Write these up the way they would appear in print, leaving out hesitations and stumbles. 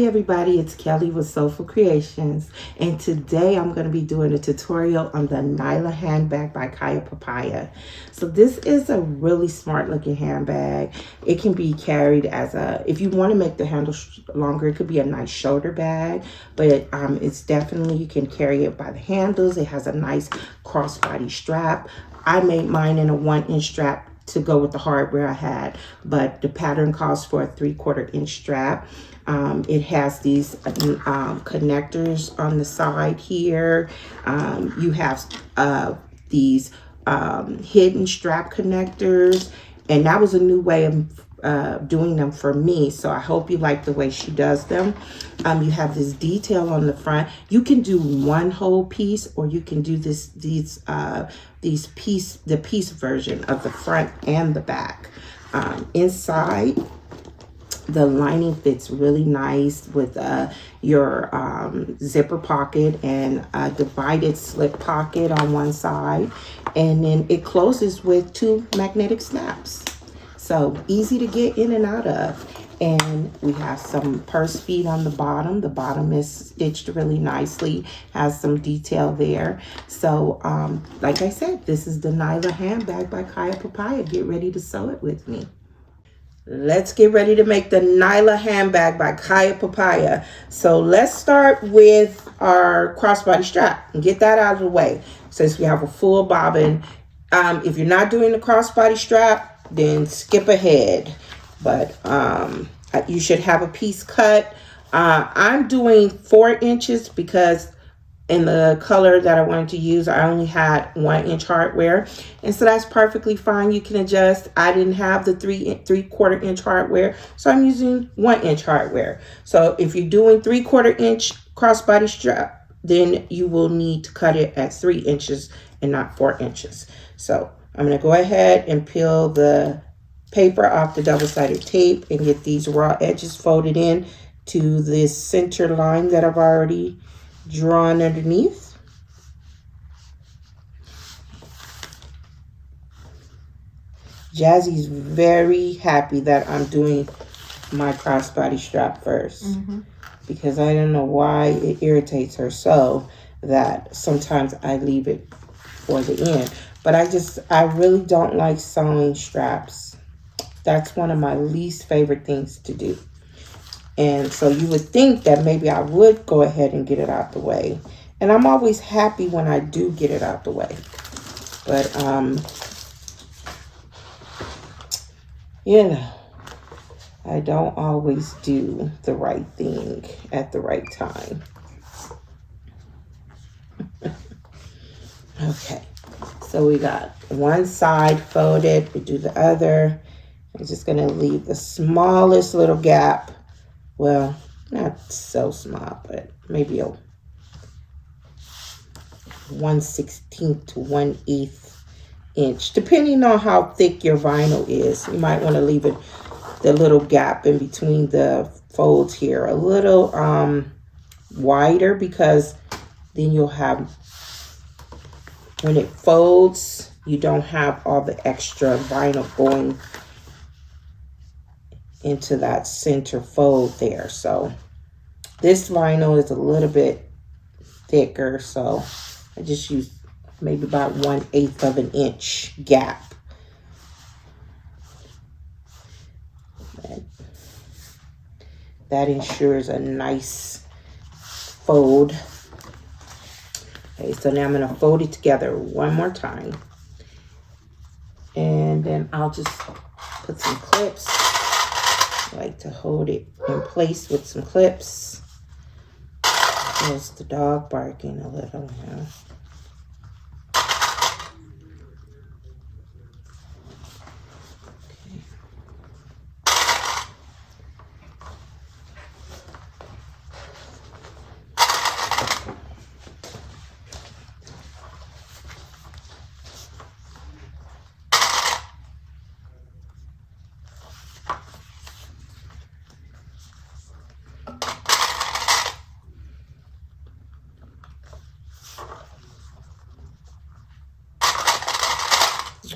everybody, it's Kelly with Soulful Creations, and today I'm going to be doing a tutorial on the Nyla Handbag by Kaya Papaya. So this is a really smart looking handbag. It can be carried as if you want to make the handle longer, it could be a nice shoulder bag, but it's definitely, you can carry it by the handles. It has a nice crossbody strap. I made mine in a 1-inch strap to go with the hardware I had, but the pattern calls for a 3/4 inch strap. It has these connectors on the side here. You have these hidden strap connectors, and that was a new way of doing them for me, so I hope you like the way she does them. You have this detail on the front. You can do one whole piece, or you can do the piece version of the front and the back. Inside, the lining fits really nice with your zipper pocket and a divided slip pocket on one side, and then it closes with 2 magnetic snaps. So easy to get in and out of. And we have some purse feet on the bottom. The bottom is stitched really nicely, has some detail there. So like I said, this is the Nyla Handbag by Kaya Papaya. Get ready to sew it with me. Let's get ready to make the Nyla Handbag by Kaya Papaya. So let's start with our crossbody strap and get that out of the way, since we have a full bobbin. If you're not doing the crossbody strap, then skip ahead, but you should have a piece cut. I'm doing 4 inches because in the color that I wanted to use, I only had 1-inch hardware, and so that's perfectly fine. You can adjust. I didn't have the 3/4 inch hardware, so I'm using 1-inch hardware. So if you're doing 3/4 inch crossbody strap, then you will need to cut it at 3 inches and not 4 inches. So I'm going to go ahead and peel the paper off the double-sided tape and get these raw edges folded in to this center line that I've already drawn underneath. Jazzy's very happy that I'm doing my crossbody strap first, because I don't know why it irritates her so that sometimes I leave it for the end. But I really don't like sewing straps. That's one of my least favorite things to do. And so you would think that maybe I would go ahead and get it out the way. And I'm always happy when I do get it out the way. But, you know, I don't always do the right thing at the right time. Okay. So we got one side folded, we do the other. I'm just going to leave the smallest little gap. Well, not so small, but maybe a 1/16 to 1/8 inch, depending on how thick your vinyl is. You might want to leave it, the little gap in between the folds here, a little wider, because then you'll have, when it folds, you don't have all the extra vinyl going into that center fold there. So this vinyl is a little bit thicker, so I just use maybe about 1/8 of an inch gap. And that ensures a nice fold. Okay, so now I'm going to fold it together one more time. And then I'll just put some clips. I like to hold it in place with some clips. There's the dog barking a little now.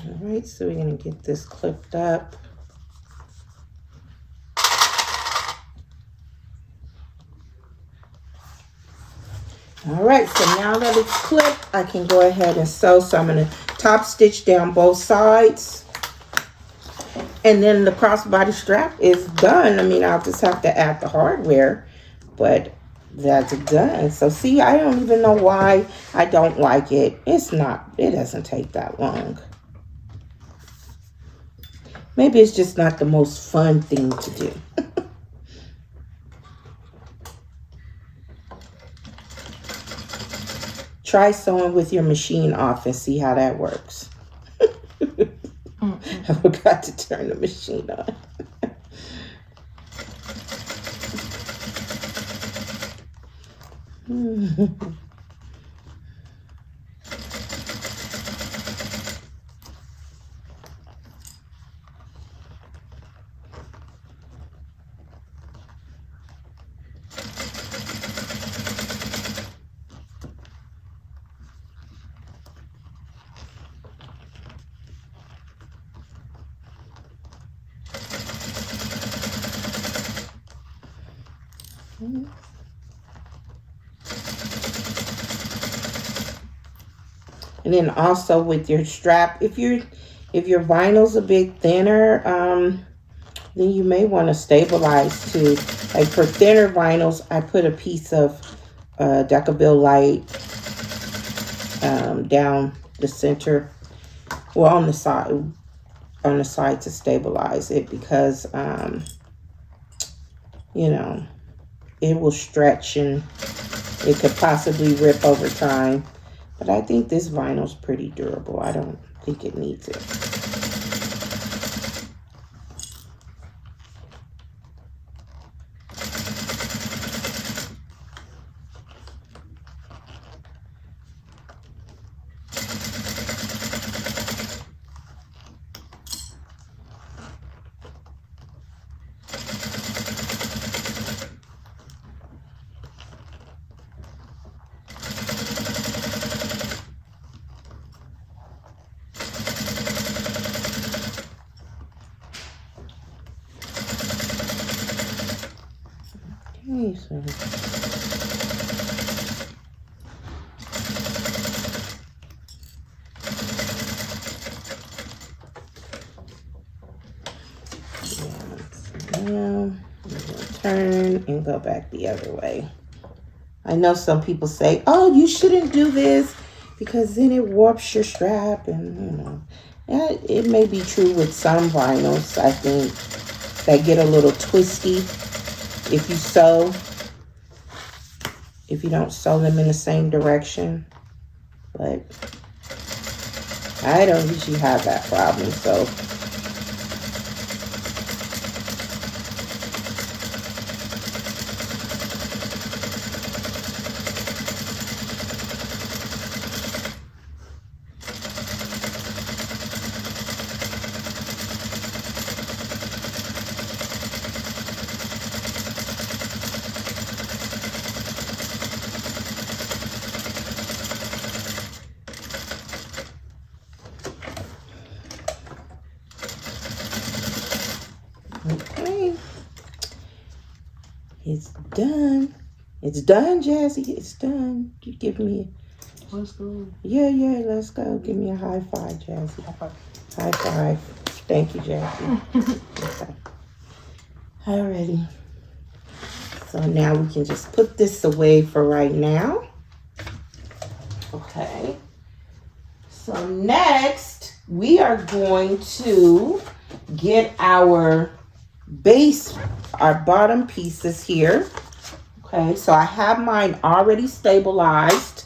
All right, so we're going to get this clipped up. All right, so now that it's clipped, I can go ahead and sew. So I'm going to top stitch down both sides. And then the crossbody strap is done. I mean, I'll just have to add the hardware, but that's done. So see, I don't even know why I don't like it. It doesn't take that long. Maybe it's just not the most fun thing to do. Try sewing with your machine off and see how that works. I forgot to turn the machine on. And then also with your strap, if your vinyl's a bit thinner, then you may want to stabilize too. Like for thinner vinyls, I put a piece of Decovil Light down the center, well, on the side to stabilize it, because you know, it will stretch and it could possibly rip over time. But I think this vinyl's pretty durable. I don't think it needs it. Okay, so now turn and go back the other way. I know some people say, oh, you shouldn't do this because then it warps your strap, and you know, it may be true with some vinyls. I think they get a little twisty if you don't sew them in the same direction, but I don't usually have that problem. So okay, it's done. It's done, Jazzy. It's done. You give me Let's go. Yeah, let's go. Give me a high five, Jazzy. High five. High five. Thank you, Jazzy. Okay. Alrighty. So now we can just put this away for right now. Okay. So next, we are going to get our base, our bottom pieces here. Okay, so I have mine already stabilized.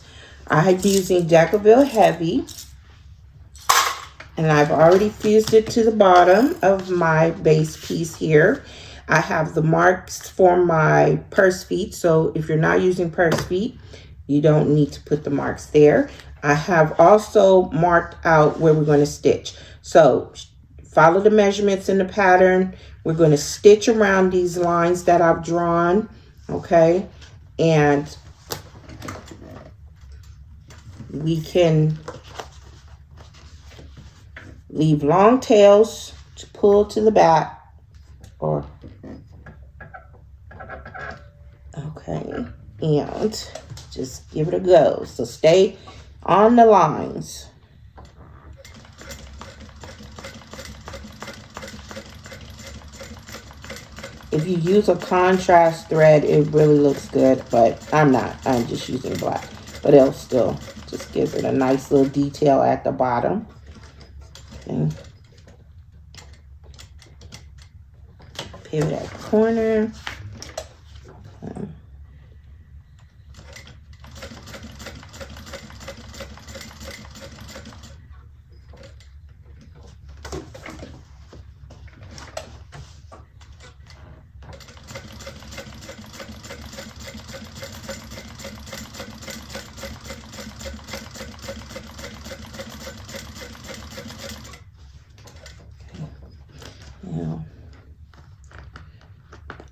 I'm using Decovil Heavy, and I've already fused it to the bottom of my base piece here. I have the marks for my purse feet, so if you're not using purse feet, you don't need to put the marks there. I have also marked out where we're going to stitch. So follow the measurements in the pattern. We're going to stitch around these lines that I've drawn, okay? And we can leave long tails to pull to the back, or okay, and just give it a go. So stay on the lines. If you use a contrast thread, it really looks good, but I'm not. I'm just using black. But it'll still just gives it a nice little detail at the bottom. Okay. Pivot at the corner.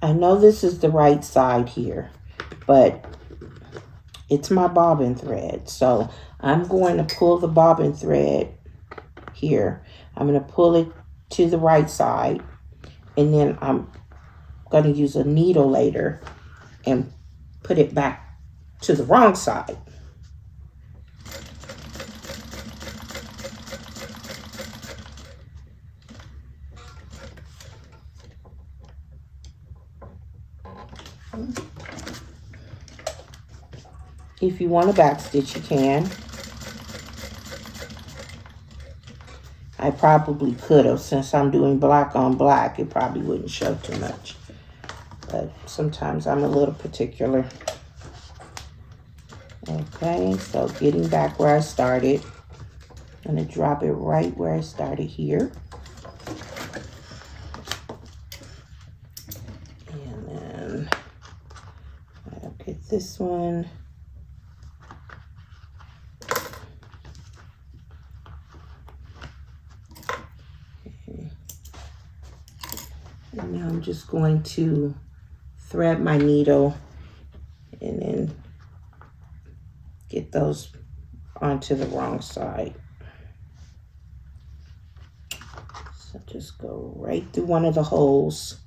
I know this is the right side here, but it's my bobbin thread. So I'm going to pull the bobbin thread here. I'm going to pull it to the right side, and then I'm going to use a needle later and put it back to the wrong side. If you want to back stitch, you can. I probably could have, since I'm doing black on black, it probably wouldn't show too much. But sometimes I'm a little particular. Okay, so getting back where I started, I'm going to drop it right where I started here. And then I'll get this one. And now I'm just going to thread my needle and then get those onto the wrong side. So just go right through one of the holes.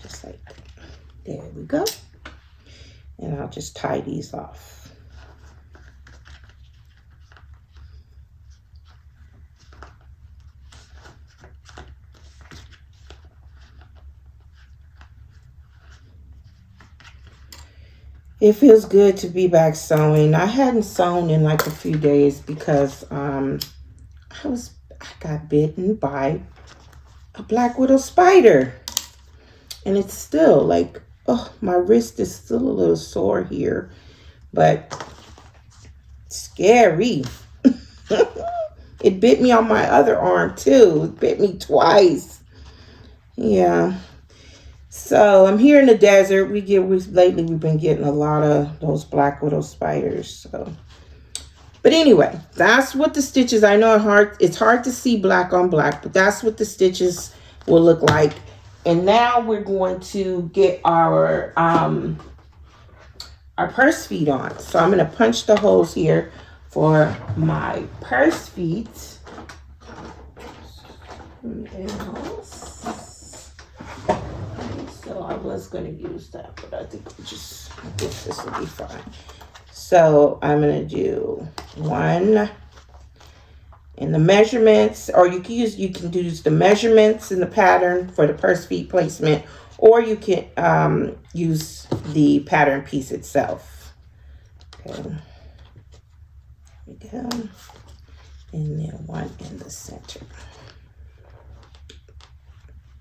Just like that. There we go. And I'll just tie these off. It feels good to be back sewing. I hadn't sewn in like a few days because I got bitten by a black widow spider. And it's still like, oh, my wrist is still a little sore here, but scary. It bit me on my other arm too. It bit me twice. Yeah. So I'm here in the desert. Lately we've been getting a lot of those black widow spiders. So, but anyway, that's what the stitches. I know it's hard to see black on black, but that's what the stitches will look like. And now we're going to get our purse feet on. So I'm going to punch the holes here for my purse feet. So I was going to use that, but I think this will be fine. So I'm going to do one in the measurements, or you can use the measurements in the pattern for the purse feet placement, or you can use the pattern piece itself. Okay. There we go. And then one in the center.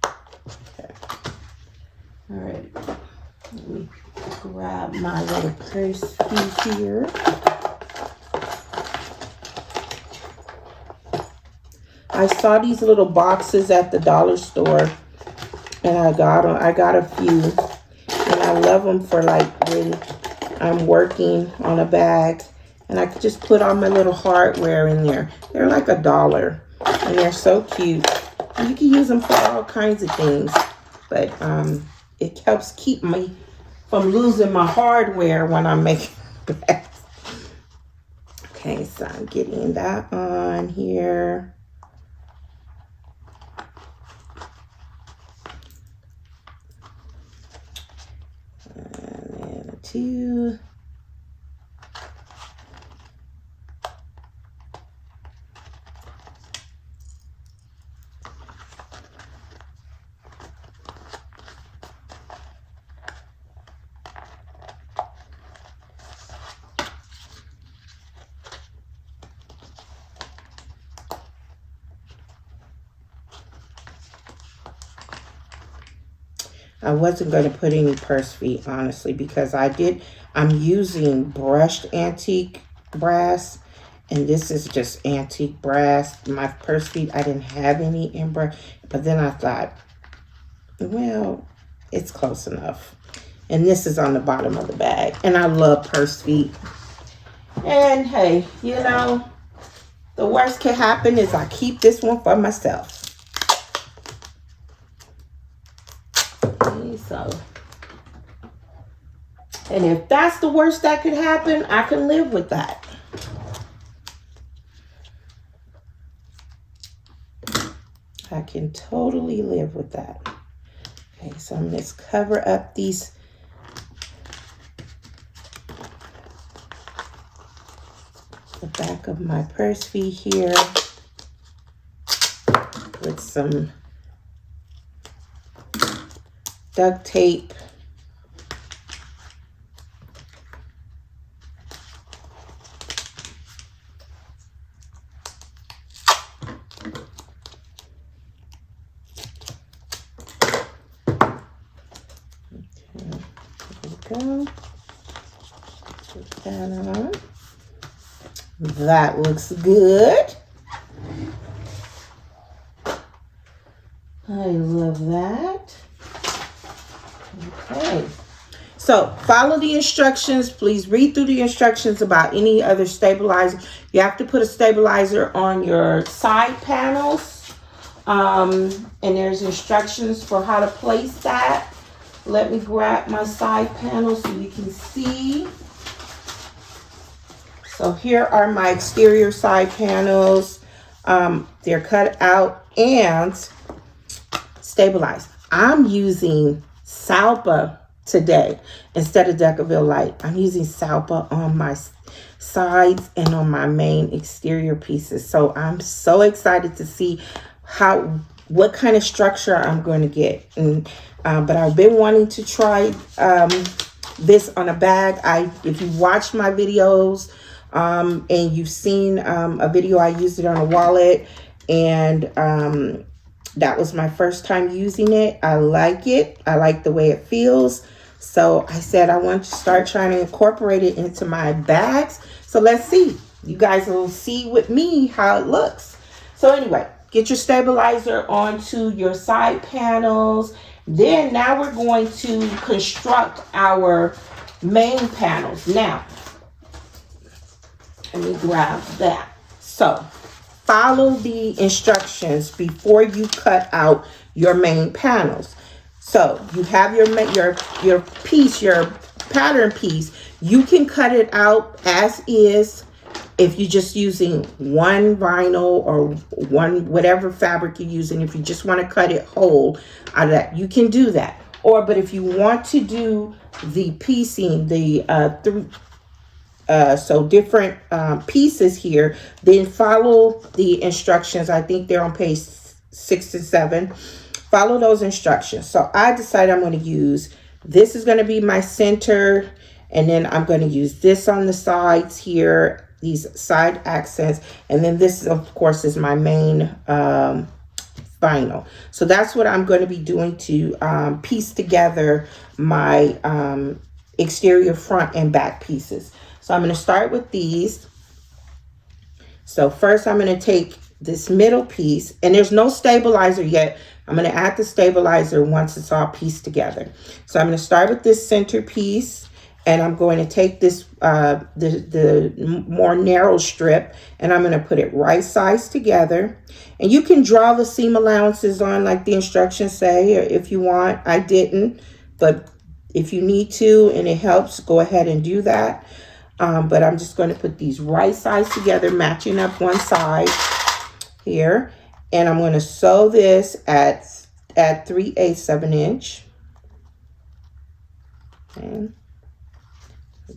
Okay. All right, let me grab my little purse piece here. I saw these little boxes at the dollar store, and I got them. I got a few, and I love them for like when I'm working on a bag, and I could just put all my little hardware in there. They're like $1, and they're so cute. And you can use them for all kinds of things, but it helps keep me from losing my hardware when I'm making bags. Okay, so I'm getting that on here. And then 2. I wasn't going to put any purse feet, honestly, because I'm using brushed antique brass, and this is just antique brass. My purse feet, I didn't have any in brush, but then I thought, well, it's close enough. And this is on the bottom of the bag, and I love purse feet. And hey, you know, the worst can happen is I keep this one for myself. So, and if that's the worst that could happen, I can live with that. I can totally live with that. Okay, so I'm going to cover up these. The back of my purse feet here with some duct tape. Okay, there we go. Put that on. That looks good. I love that. Okay, so follow the instructions. Please read through the instructions about any other stabilizer. You have to put a stabilizer on your side panels, and there's instructions for how to place that. Let me grab my side panel so you can see. So here are my exterior side panels. They're cut out and stabilized. I'm using Salpa today instead of Decovil Light. I'm using Salpa on my sides and on my main exterior pieces. So I'm so excited to see what kind of structure I'm going to get. And but I've been wanting to try this on a bag. If you watch my videos and you've seen a video, I used it on a wallet, and that was my first time using it. I like it. I like the way it feels. So I said I want to start trying to incorporate it into my bags. So let's see. You guys will see with me how it looks. So anyway, get your stabilizer onto your side panels. Then now we're going to construct our main panels. Now, let me grab that. So follow the instructions before you cut out your main panels. So you have your piece, your pattern piece. You can cut it out as is if you're just using one vinyl or whatever fabric you're using. If you just want to cut it whole out of that, you can do that. But if you want to do the piecing, so different pieces here, then follow the instructions. I think they're on page 6 and 7. Follow those instructions. So I decided I'm going to use, this is going to be my center, and then I'm going to use this on the sides here, these side accents, and then this of course is my main vinyl. So that's what I'm going to be doing to piece together my exterior front and back pieces. So I'm going to start with these. So first I'm going to take this middle piece, and there's no stabilizer yet. I'm going to add the stabilizer once it's all pieced together. So I'm going to start with this center piece, and I'm going to take this, the more narrow strip, and I'm going to put it right sides together. And you can draw the seam allowances on like the instructions say, if you want. I didn't, but if you need to and it helps, go ahead and do that. But I'm just going to put these right sides together, matching up one side here. And I'm going to sew this at 3/8 of an inch. Okay.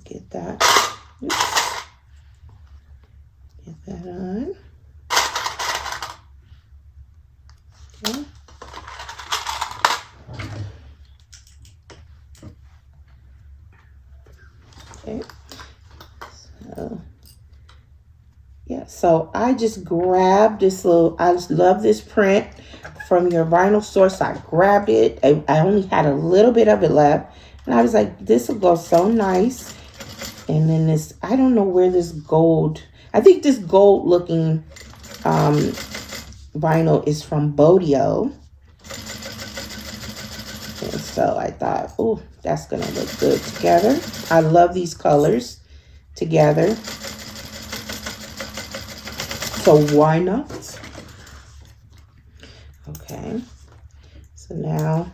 Get that. Oops. Get that on. Okay. Okay. So yeah, so I just grabbed this little, I just love this print from your vinyl store. So I grabbed it. I only had a little bit of it left. And I was like, this will go so nice. And then this, I don't know where this gold, I think this gold looking vinyl is from Bodio. And so I thought, oh, that's going to look good together. I love these colors together. So why not? Okay. So now,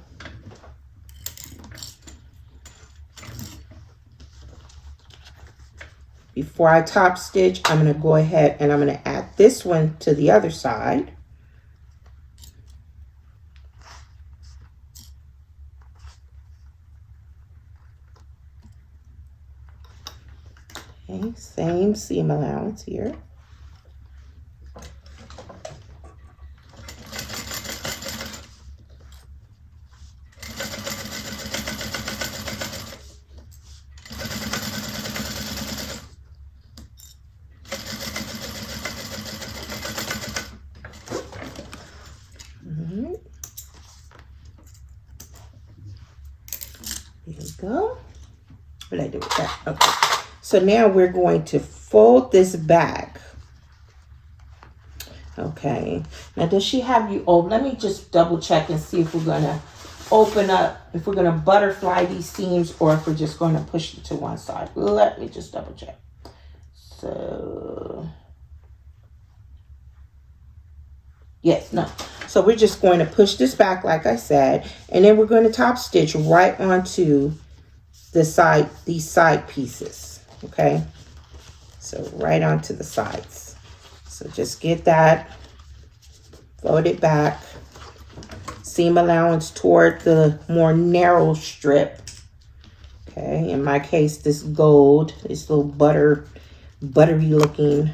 before I top stitch, I'm going to go ahead and I'm going to add this one to the other side. Okay, same seam allowance here. There you go. What did I do with that? Okay. So now we're going to fold this back. Okay. Now does she have you, oh, let me just double check and see if we're going to open up, if we're going to butterfly these seams or if we're just going to push it to one side. Let me just double check. So, yes, no. So we're just going to push this back like I said, and then we're going to top stitch right onto the side, these side pieces. Okay. So right onto the sides. So just get that, fold it back, seam allowance toward the more narrow strip. Okay, in my case, this gold, this little buttery looking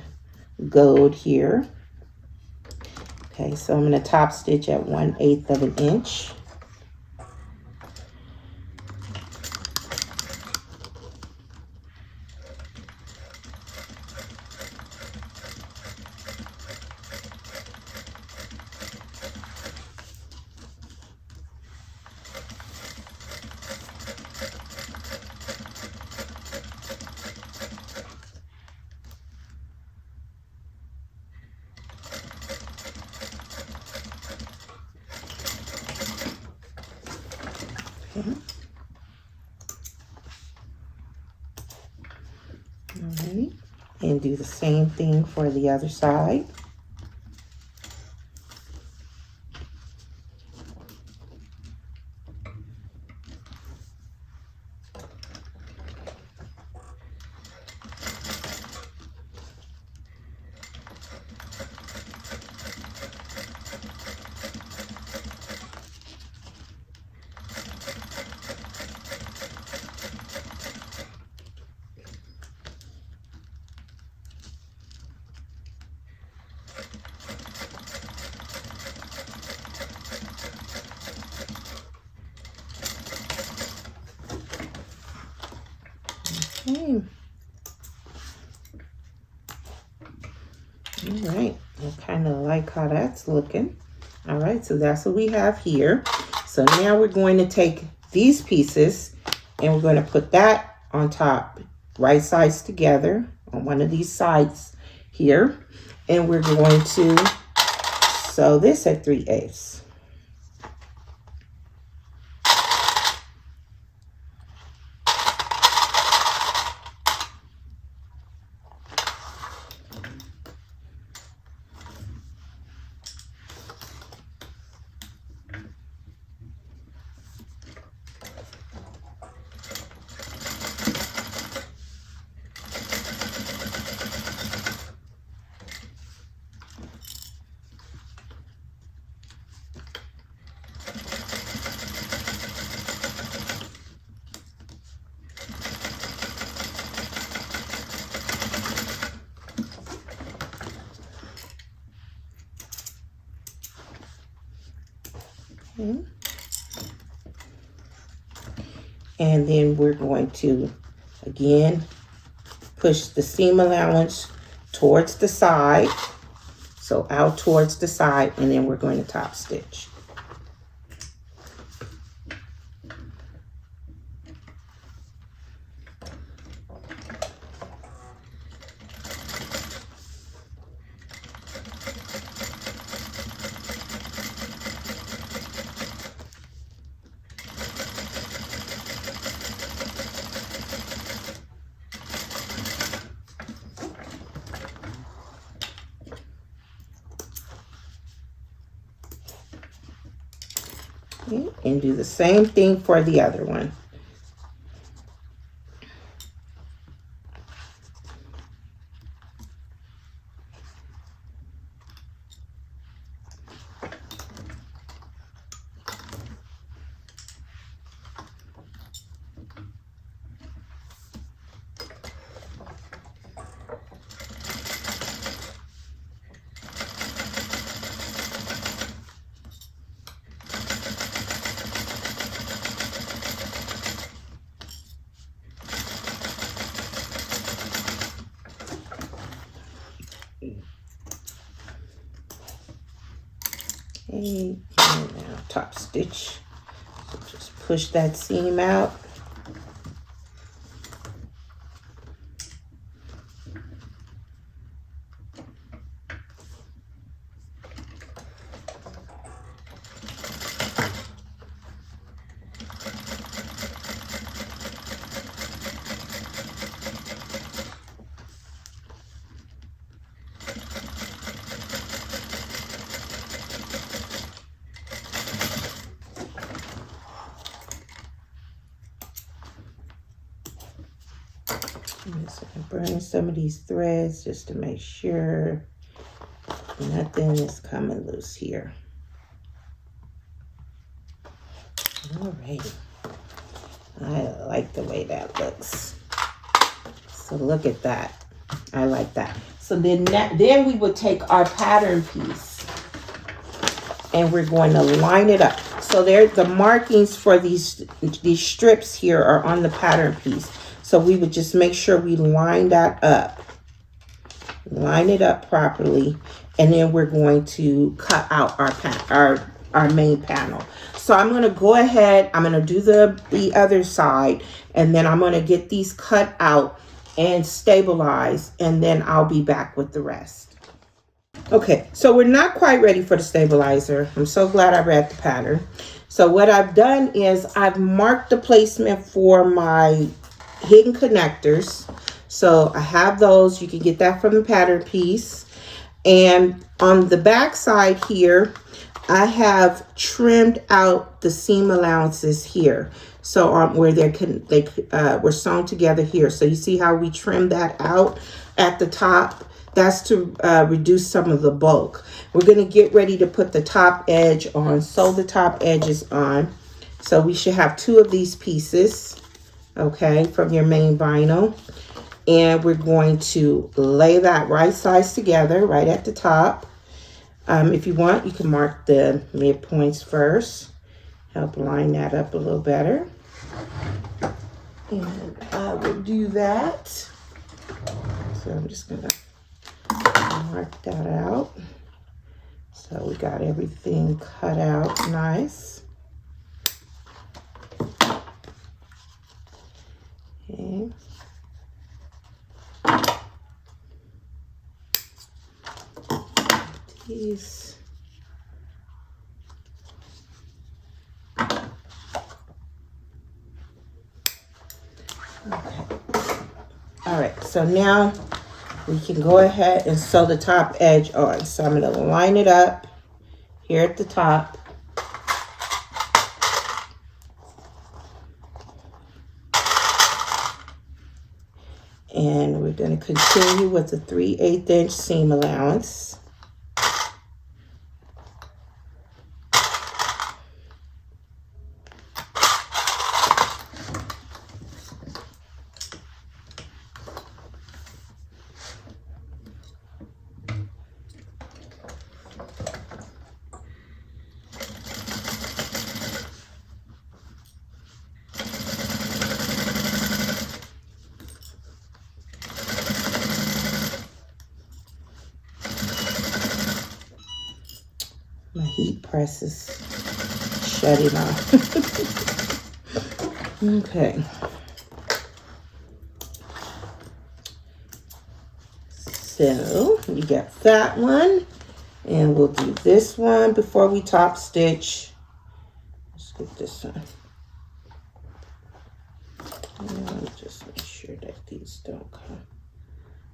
gold here. Okay, so I'm going to top stitch at 1/8 of an inch. Okay. Alright, and do the same thing for the other side. Okay. All right, I kind of like how that's looking. All right, so that's what we have here. So now we're going to take these pieces and we're going to put that on top, right sides together on one of these sides here. And we're going to sew this at 3/8. Okay. And then we're going to, again, push the seam allowance towards the side. So out towards the side, and then we're going to top stitch. Okay, and do the same thing for the other one. Okay, and now top stitch. So just push that seam out. So I'm burning some of these threads just to make sure nothing is coming loose here. Alrighty. I like the way that looks. So look at that. I like that. So then we would take our pattern piece and we're going to line it up. So there, the markings for these strips here are on the pattern piece. So we would just make sure we line that up. Line it up properly. And then we're going to cut out our main panel. So I'm going to go ahead. I'm going to do the other side. And then I'm going to get these cut out and stabilize. And then I'll be back with the rest. Okay, so we're not quite ready for the stabilizer. I'm so glad I read the pattern. So what I've done is I've marked the placement for my hidden connectors. So I have those. You can get that from the pattern piece. And on the back side here, I have trimmed out the seam allowances here. So where they were sewn together here. So you see how we trimmed that out at the top? That's to reduce some of the bulk. We're going to get ready to put the top edge on. Sew the top edges on. So we should have 2 of these pieces, okay, from your main vinyl. And we're going to lay that right sides together right at the top. If you want, you can mark the midpoints first. Help line that up a little better. And I will do that. So I'm just going to mark that out. So we got everything cut out nice. Okay. These. Okay. All right, so now we can go ahead and sew the top edge on. So I'm going to line it up here at the top. And we're going to continue with the 3/8 inch seam allowance. My heat press is shutting off. Okay. So you got that one. And we'll do this one before we top stitch. Let's get this one. And just make sure that these don't come,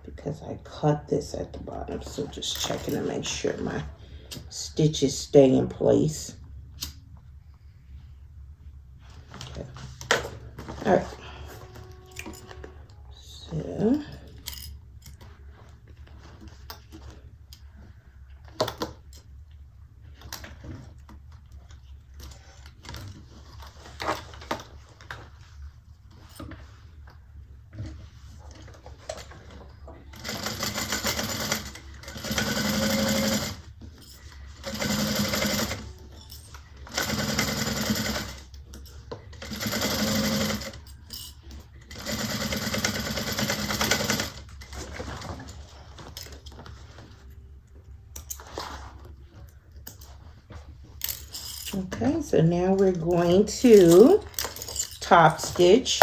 because I cut this at the bottom. So just checking to make sure my stitches stay in place. Okay. All right. So okay, so now we're going to top stitch.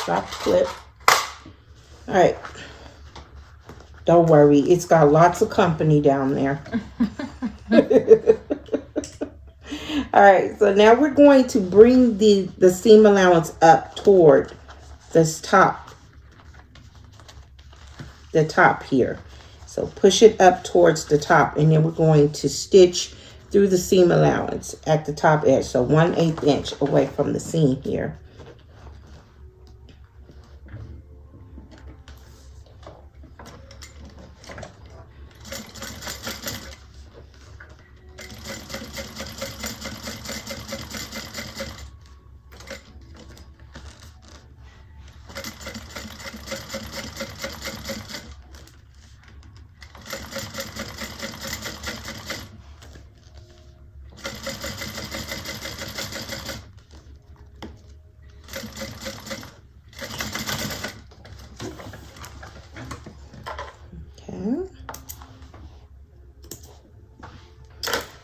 Drop the clip. All right. Don't worry, it's got lots of company down there. All right, so now we're going to bring the seam allowance up toward this top. The top here. So push it up towards the top, and then we're going to stitch through the seam allowance at the top edge. So 1/8 inch away from the seam here.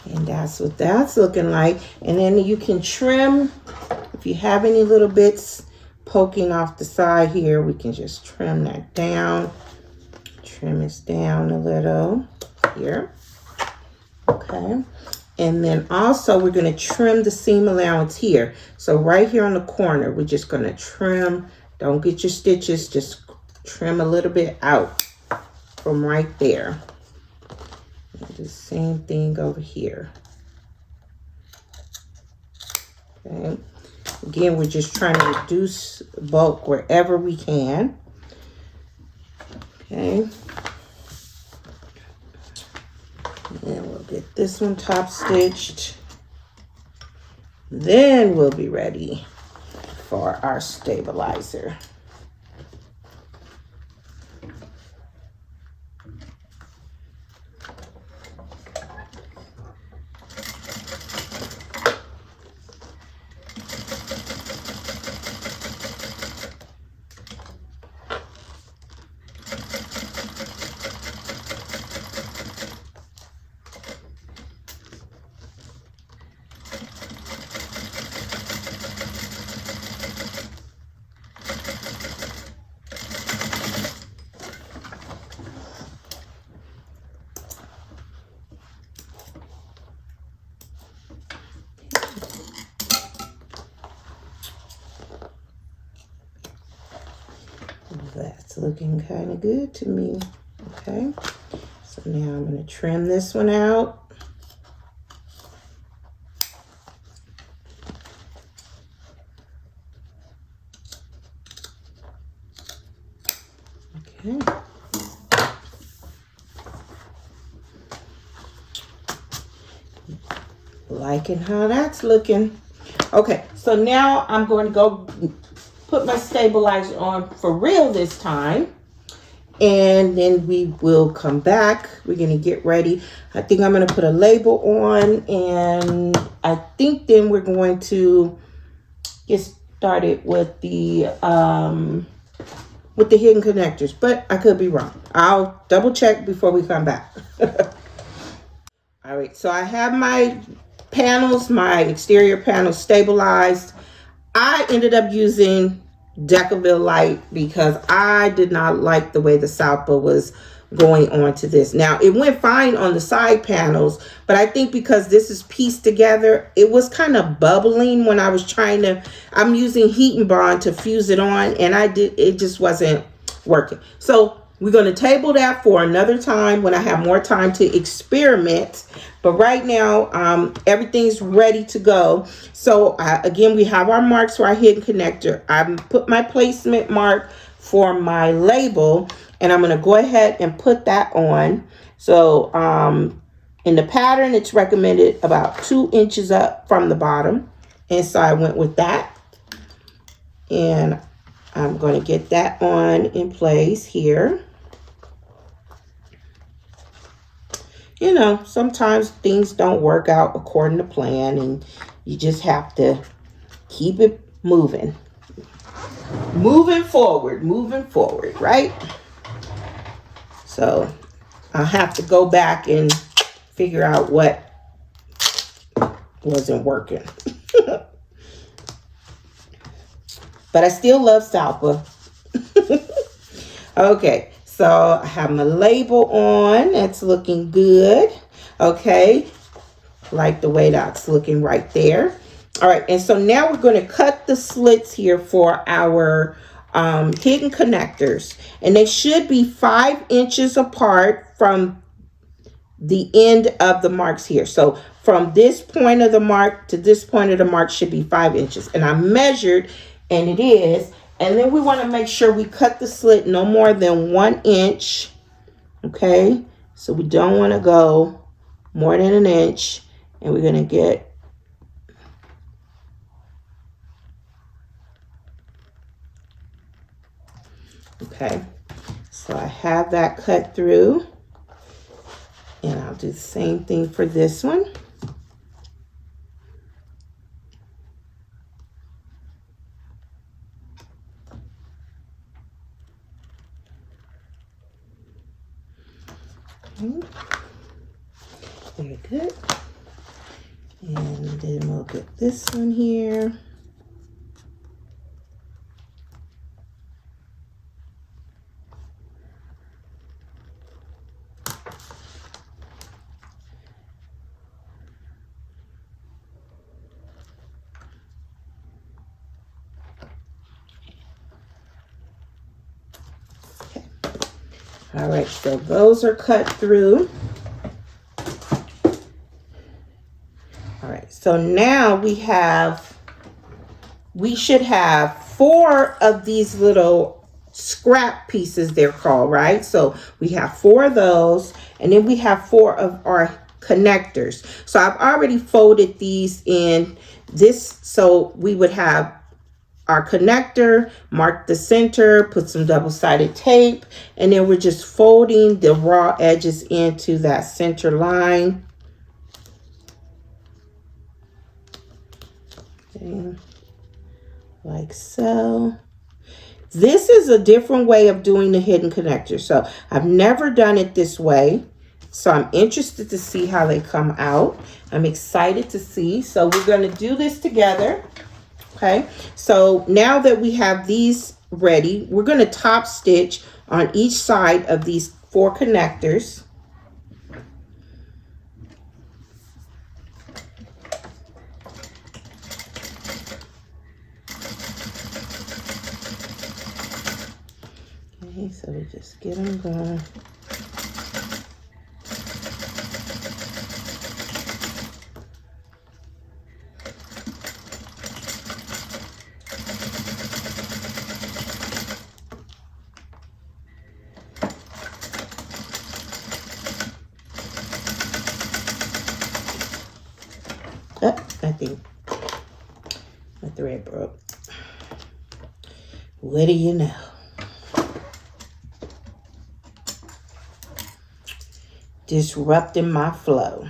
And that's what that's looking like. And then you can trim, if you have any little bits poking off the side here, we can just trim that down. Trim this down a little here. Okay. And then also we're going to trim the seam allowance here. So right here on the corner, we're just going to trim. Don't get your stitches, just trim a little bit out from right there. And the same thing over here. Okay. Again, we're just trying to reduce bulk wherever we can. Okay. And we'll get this one top stitched. Then we'll be ready for our stabilizer. That's looking kind of good to me. Okay, so now I'm going to trim this one out. Okay. Liking how that's looking. Okay, so now I'm going to go put my stabilizer on for real this time, and then we will come back. We're going to get ready. I think I'm going to put a label on, and I think then we're going to get started with the hidden connectors, but I could be wrong. I'll double check before we come back. All right, so I have my panels, my exterior panels stabilized. I ended up using Decovil Light because I did not like the way the Salpa was going on to this. Now, it went fine on the side panels, but I think because this is pieced together, it was kind of bubbling when I was trying to, I'm using heat and bond to fuse it on, and it just wasn't working. So we're going to table that for another time when I have more time to experiment. But right now, everything's ready to go. So again, we have our marks for our hidden connector. I put my placement mark for my label, and I'm going to go ahead and put that on. So in the pattern, it's recommended about 2 inches up from the bottom. And so I went with that. And I'm going to get that on in place here. You know, sometimes things don't work out according to plan, and you just have to keep it moving. Moving forward, right? So I'll have to go back and figure out what wasn't working. But I still love Salpa. Okay. So I have my label on. That's looking good. Okay. Like the way that's looking right there. All right. And so now we're going to cut the slits here for our hidden connectors. And they should be 5 inches apart from the end of the marks here. So from this point of the mark to this point of the mark should be 5 inches. And I measured, and it is. And then we want to make sure we cut the slit no more than 1 inch. Okay. So we don't want to go more than 1 inch. And we're going to get okay. So I have that cut through. And I'll do the same thing for this one. Very good. And then we'll get this one here. Okay. All right, so those are cut through. All right, so now we should have 4 of these little scrap pieces, they're called, right? So we have 4 of those, and then we have 4 of our connectors. So I've already folded these in this, so we would have our connector, mark the center, put some double-sided tape, and then we're just folding the raw edges into that center line. Okay. Like so. This is a different way of doing the hidden connector. So I've never done it this way. So I'm interested to see how they come out. I'm excited to see. So we're going to do this together. Okay. So now that we have these ready, we're going to top stitch on each side of these 4 connectors. Okay, so we just get them going. Oh, I think my thread broke. What do you know? Disrupting my flow.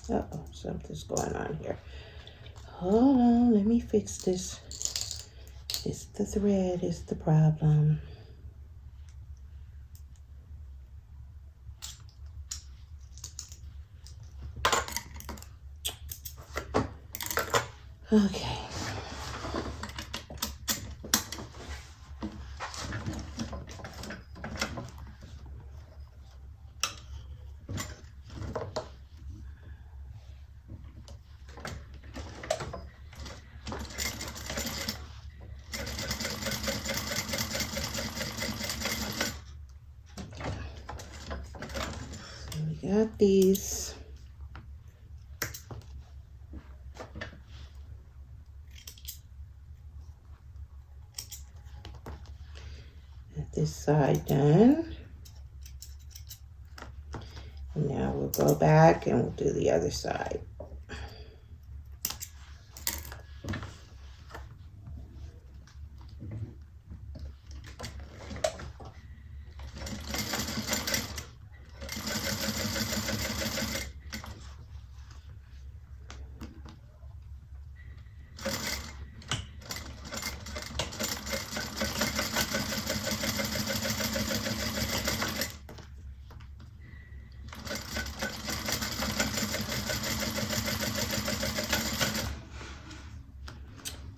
Uh-oh, something's going on here. Hold on, let me fix this. It's the thread, it's the problem. Okay. We got these. Got this side done. And now we'll go back and we'll do the other side.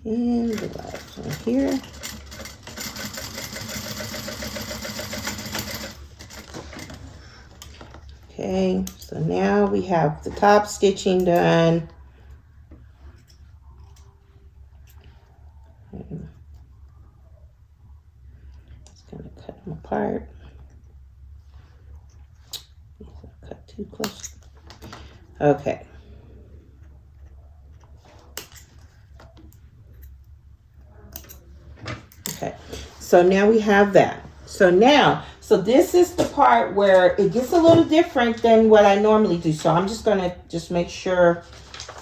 And the last one here. Okay, so now we have the top stitching done. Just gonna cut them apart. Cut too close. Okay. Okay, so now we have that. So this is the part where it gets a little different than what I normally do. So I'm just gonna make sure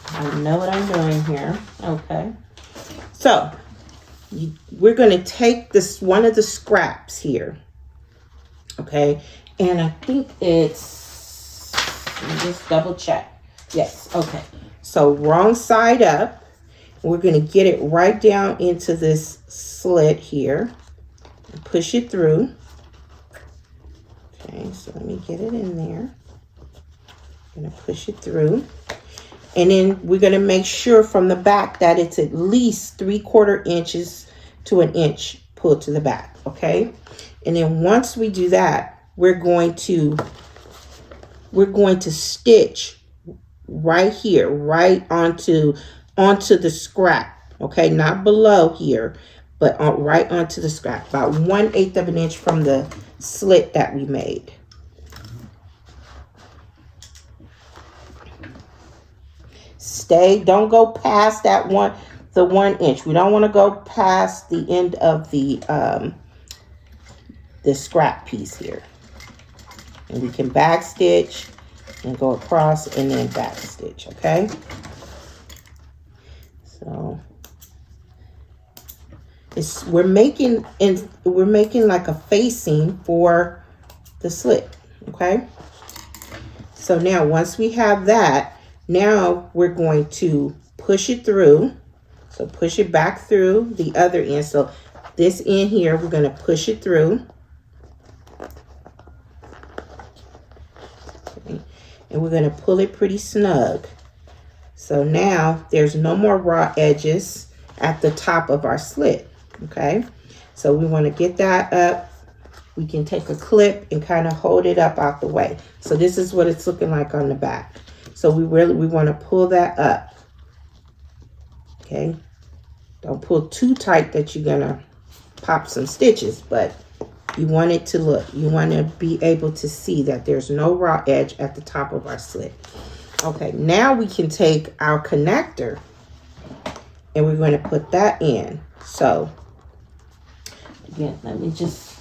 I know what I'm doing here. Okay, so we're gonna take this one of the scraps here. Okay, and I think it's, let me just double check. Yes, okay. So wrong side up. We're going to get it right down into this slit here and push it through. Okay, so let me get it in there. I'm going to push it through. And then we're going to make sure from the back that it's at least 3/4 inches to an inch pulled to the back. Okay, and then once we do that, we're going to stitch right here, right onto the scrap. Okay, not below here, but right onto the scrap, about 1/8 of an inch from the slit that we made. Don't go past the 1 inch. We don't want to go past the end of the scrap piece here. And we can back stitch and go across and then back stitch. Okay. So we're making like a facing for the slit. Okay. So now once we have that, now we're going to push it through. So push it back through the other end. So this end here, we're going to push it through. Okay. And we're going to pull it pretty snug. So now there's no more raw edges at the top of our slit. Okay. So we want to get that up. We can take a clip and kind of hold it up out the way. So this is what it's looking like on the back. So we want to pull that up. Okay. Don't pull too tight that you're going to pop some stitches, but you want it to look, you want to be able to see that there's no raw edge at the top of our slit. Okay, now we can take our connector and we're going to put that in. So again, let me just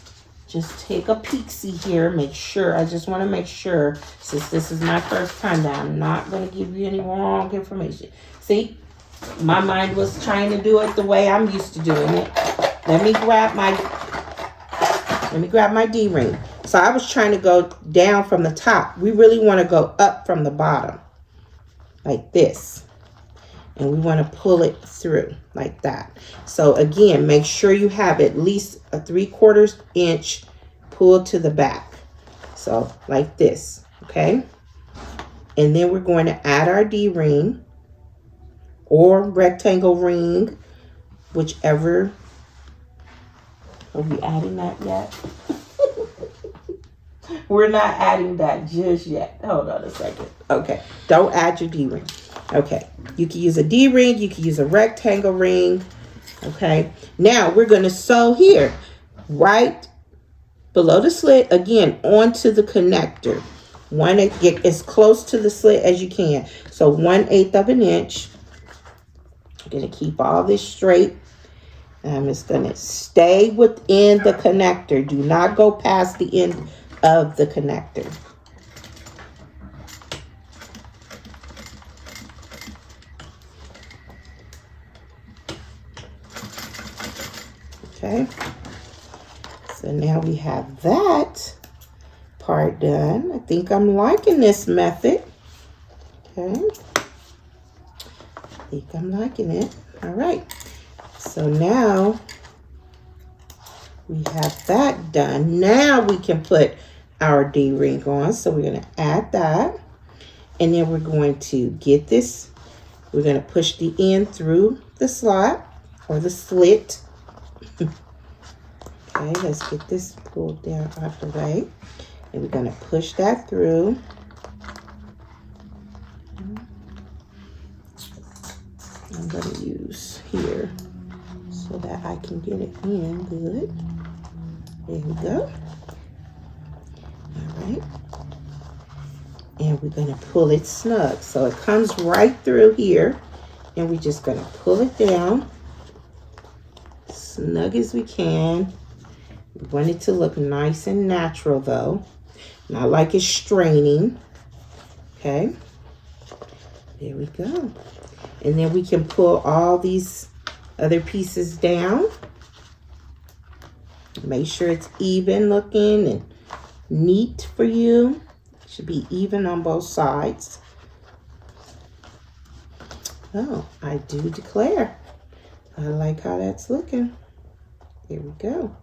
take a peek-see here, make sure. I just want to make sure, since this is my first time, that I'm not going to give you any wrong information. See, my mind was trying to do it the way I'm used to doing it. Let me grab my D-ring. So I was trying to go down from the top. We really want to go up from the bottom, like this. And we want to pull it through like that. So again, make sure you have at least a 3/4 inch pull to the back. So like this, okay? And then we're going to add our D-ring or rectangle ring, whichever. Are we adding that yet? We're not adding that just yet. Hold on a second. Okay, don't add your D-ring. Okay, you can use a D-ring, you can use a rectangle ring. Okay, now we're going to sew here, right below the slit, again, onto the connector. Get as close to the slit as you can. So 1/8 of an inch. I'm going to keep all this straight. I'm just going to stay within the connector. Do not go past the end of the connector. Okay. So now we have that part done. I think I'm liking this method. Okay. I think I'm liking it. All right. So now we have that done. Now we can put our D-ring on. So we're going to add that. And then we're going to get this. We're going to push the end through the slot or the slit. Okay, let's get this pulled down out the way. And we're going to push that through. I'm going to use here so that I can get it in good. There we go. All right. And we're going to pull it snug. So it comes right through here. And we're just going to pull it down snug as we can. We want it to look nice and natural though. Not like it's straining. Okay. There we go. And then we can pull all these other pieces down. Make sure it's even looking and neat for you. It should be even on both sides. Oh, I do declare. I like how that's looking. There we go.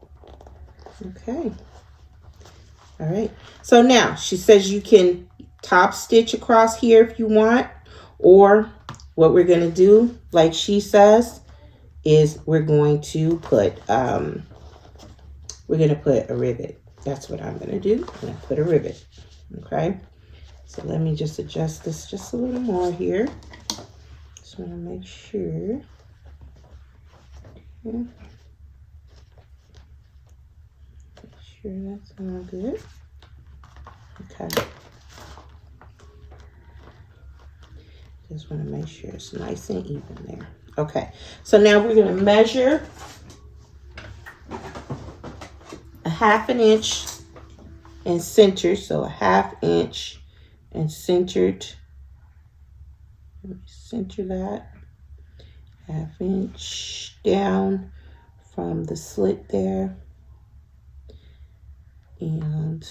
Okay. All right. So now she says you can top stitch across here if you want, or what we're going to do, like she says, is we're going to put a rivet. That's what I'm going to do. I'm going to put a rivet. Okay. So let me just adjust this just a little more here. Just want to make sure. Okay. Make sure that's all good. Okay. Just want to make sure it's nice and even there. Okay. So now we're going to measure a 1/2 inch and center. So a 1/2 inch and centered. Let me center that. 1/2 inch down from the slit there. And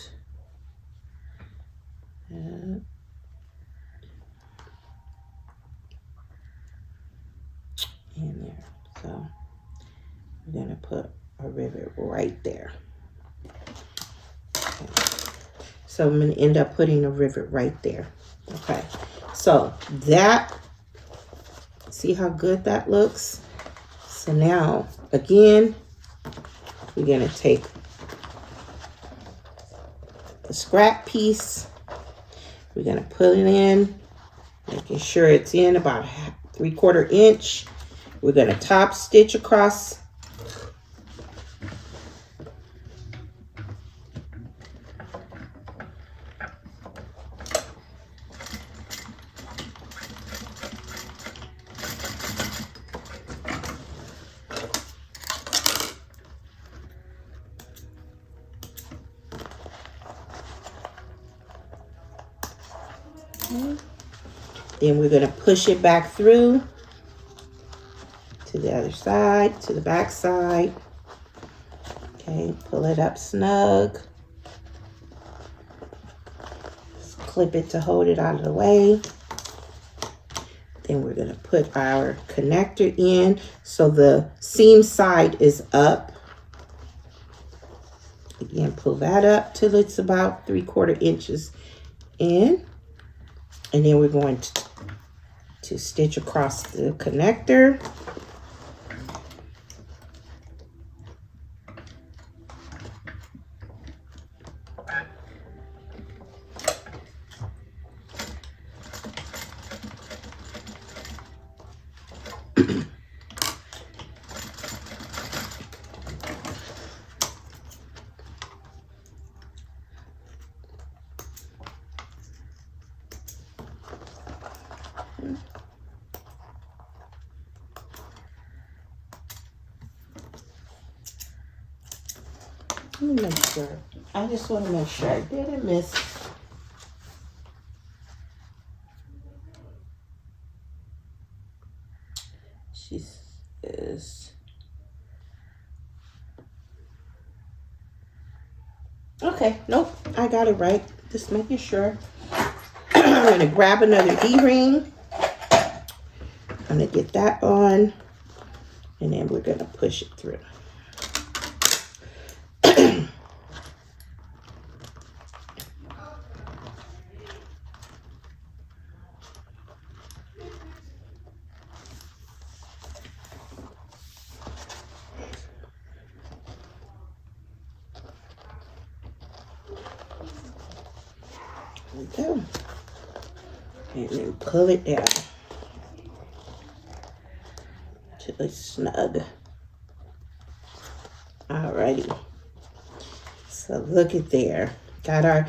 in there. So we're going to put a rivet right there. Okay. So I'm going to end up putting a rivet right there. Okay. So that, see how good that looks? So now, again, we're going to take the scrap piece. We're going to put it in, making sure it's in about 3/4 inch. We're going to top stitch across. Then we're going to push it back through to the other side, to the back side. Okay, pull it up snug. Just clip it to hold it out of the way. Then we're going to put our connector in so the seam side is up. Again, pull that up till it's about 3/4 inches in. And then we're going to to stitch across the connector. Let me make sure. I just want to make sure I didn't miss. She is. Okay, nope, I got it right. Just making sure. I'm going to grab another E-ring. I'm going to get that on. And then we're going to push it through. Go. And then pull it down till it's snug. Alrighty. So look at there. Got our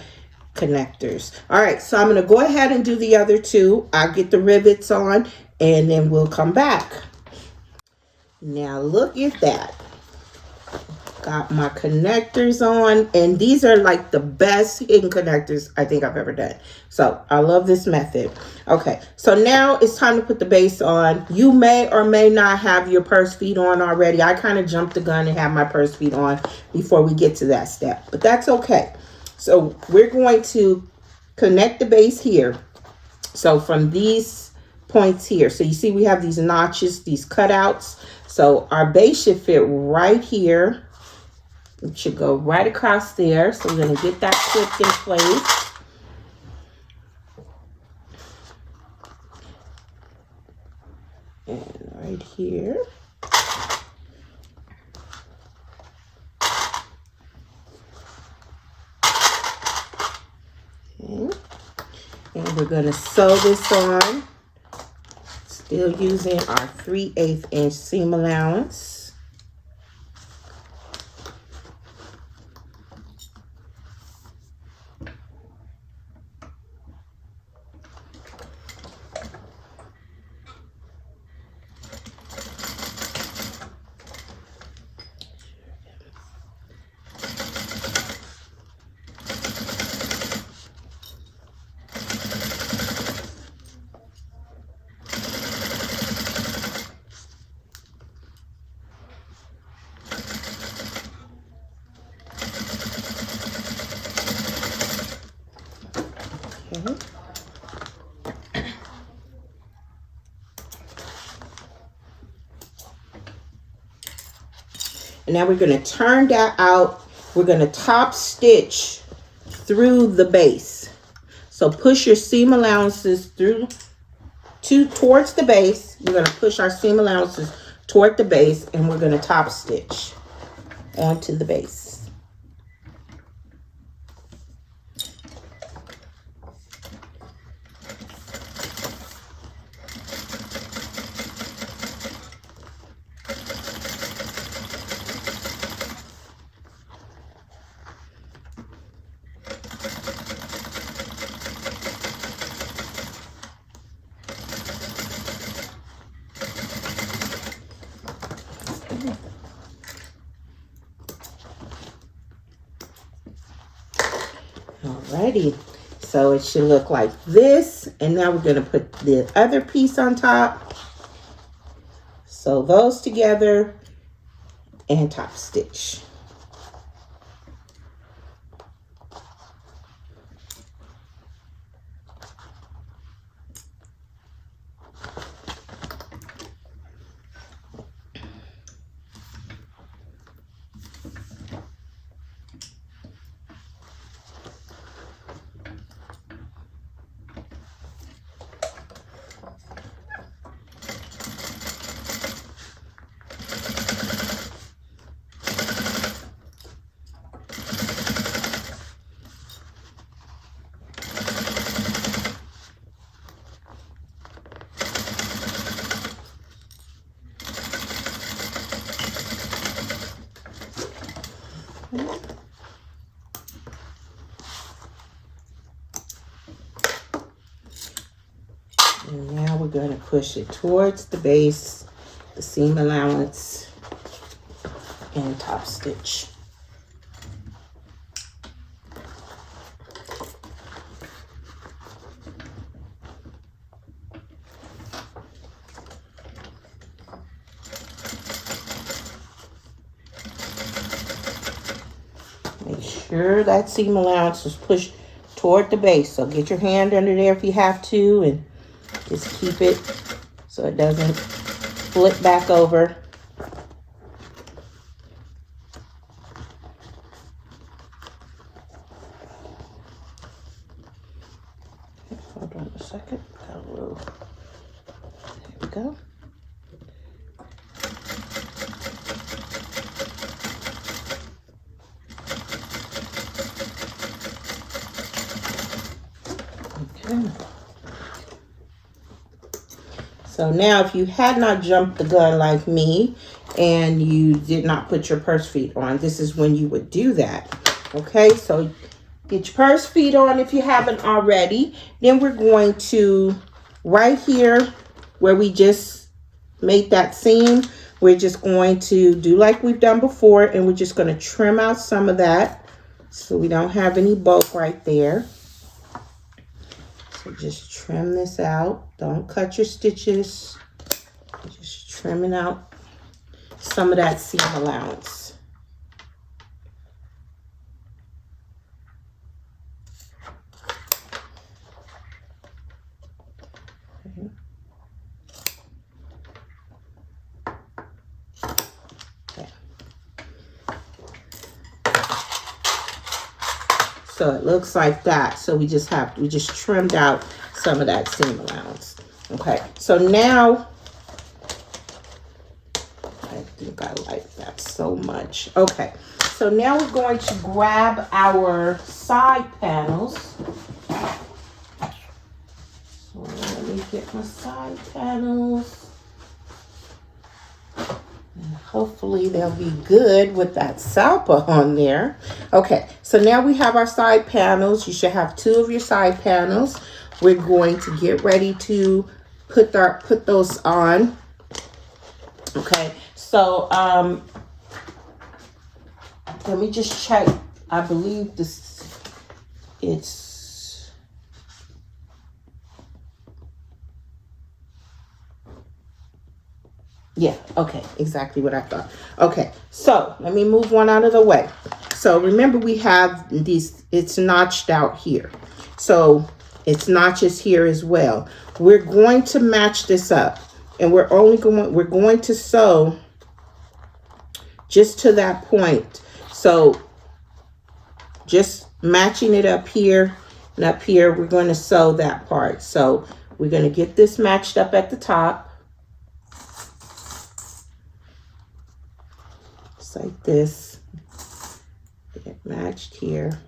connectors. Alright, so I'm going to go ahead and do the other two. I'll get the rivets on and then we'll come back. Now look at that. Got my connectors on, and these are like the best hidden connectors I think I've ever done. So I love this method. Okay, so now it's time to put the base on. You may or may not have your purse feet on already. I kind of jumped the gun and have my purse feet on before we get to that step, but that's okay. So we're going to connect the base here. So from these points here, so you see we have these notches, these cutouts. So our base should fit right here. It should go right across there. So we're going to get that clipped in place. And right here. Okay. And we're going to sew this on. Still using our 3/8 inch seam allowance. And now we're going to turn that out. We're going to top stitch through the base. So push your seam allowances through towards the base. We're going to push our seam allowances toward the base, and we're going to top stitch onto the base. Alrighty, so it should look like this, and now we're going to put the other piece on top. Sew those together and top stitch. And now we're going to push it towards the base, the seam allowance, and top stitch. Make sure that seam allowance is pushed toward the base. So get your hand under there if you have to, and just keep it so it doesn't flip back over. Hold on a second. Got a little. There we go. Okay. So now if you had not jumped the gun like me and you did not put your purse feet on, this is when you would do that. Okay, so get your purse feet on if you haven't already. Then we're going to, right here where we just made that seam, we're just going to do like we've done before, and we're just going to trim out some of that so we don't have any bulk right there. So just trim this out. Don't cut your stitches. Just trimming out some of that seam allowance. Okay. Okay. So it looks like that. So we just trimmed out some of that seam allowance. Okay, so now I think I like that so much. Okay, so now we're going to grab our side panels. So let me get my side panels. And hopefully they'll be good with that salpa on there. Okay, so now we have our side panels. You should have 2 of your side panels. We're going to get ready to put those on. Okay, so let me just check. I believe yeah, okay, exactly what I thought. Okay, so let me move one out of the way. So remember we have these, it's notched out here. So it's notches here as well. We're going to match this up, and we're going to sew just to that point. So just matching it up here and up here, we're going to sew that part. So we're going to get this matched up at the top. Just like this. Get it matched here.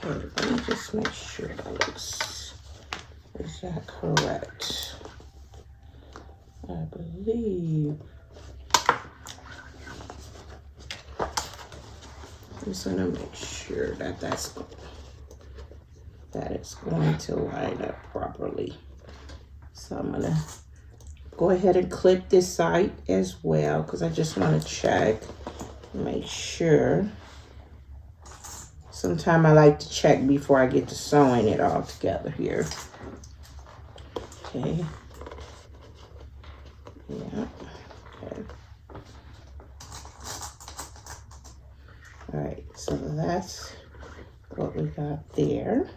Okay, let me just make sure that looks, is that correct? I believe. I'm just gonna make sure that it's going to line up properly. So I'm gonna go ahead and clip this side as well, because I just want to check, make sure. Sometimes I like to check before I get to sewing it all together here. Okay. Yeah. Okay. All right. So that's what we got there.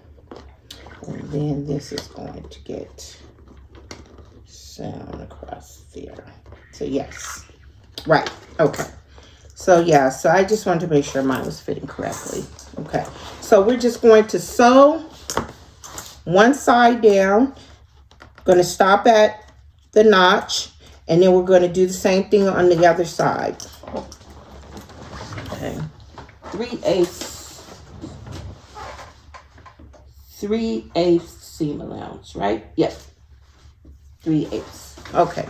And then this is going to get sewn across there. So yes. Right. Okay. So yeah, so I just wanted to make sure mine was fitting correctly. Okay, so we're just going to sew one side down. Going to stop at the notch, and then we're going to do the same thing on the other side. Okay, 3/8 seam allowance, right? Yep. 3/8. Okay.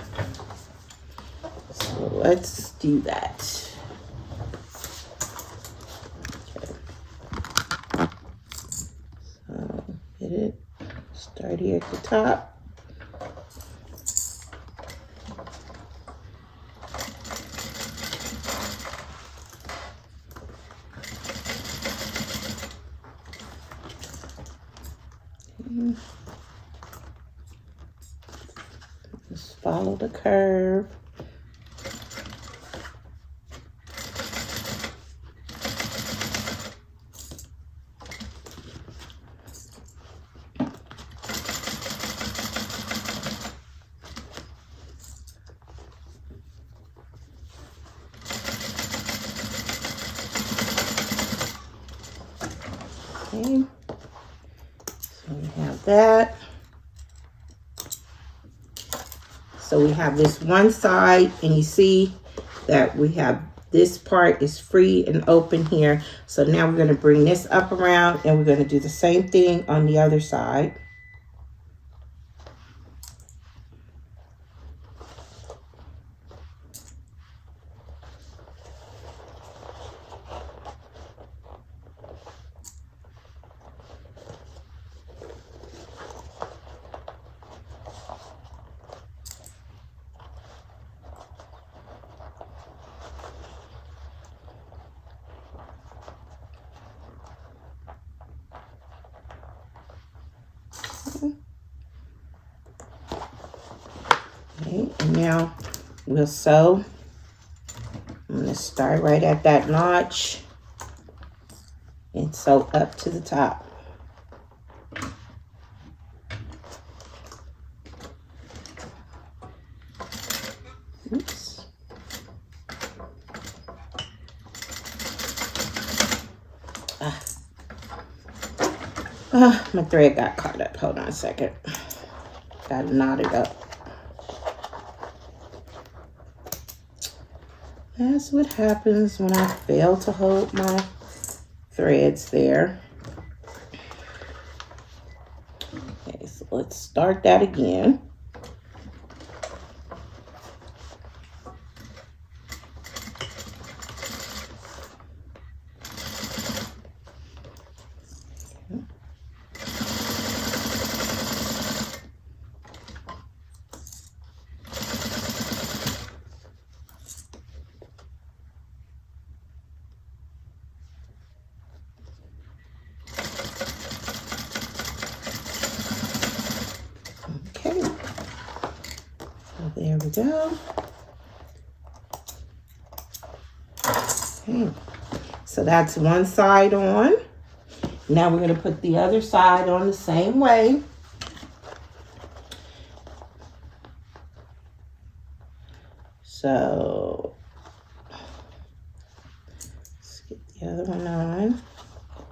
So let's do that. Okay. So get it sturdy at the top. Just follow the curve. Okay, so we have that. So we have this one side, and you see that we have this part is free and open here. So now we're going to bring this up around, and we're going to do the same thing on the other side. Okay, and now we'll sew. I'm going to start right at that notch and sew up to the top. Oops. My thread got caught up. Hold on a second. Got to knot it up. That's what happens when I fail to hold my threads there. Okay, so let's start that again. There we go. Okay, so that's one side on. Now we're going to put the other side on the same way. So let's get the other one on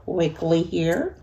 quickly here.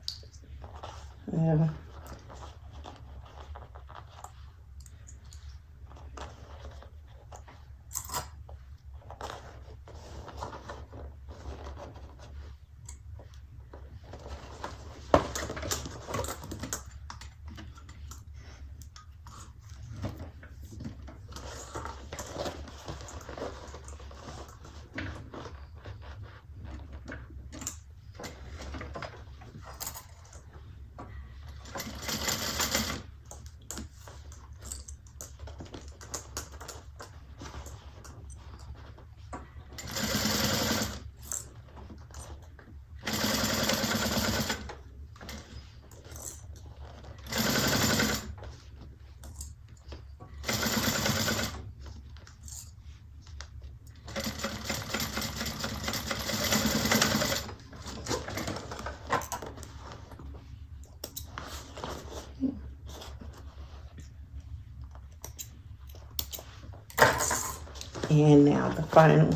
And now the final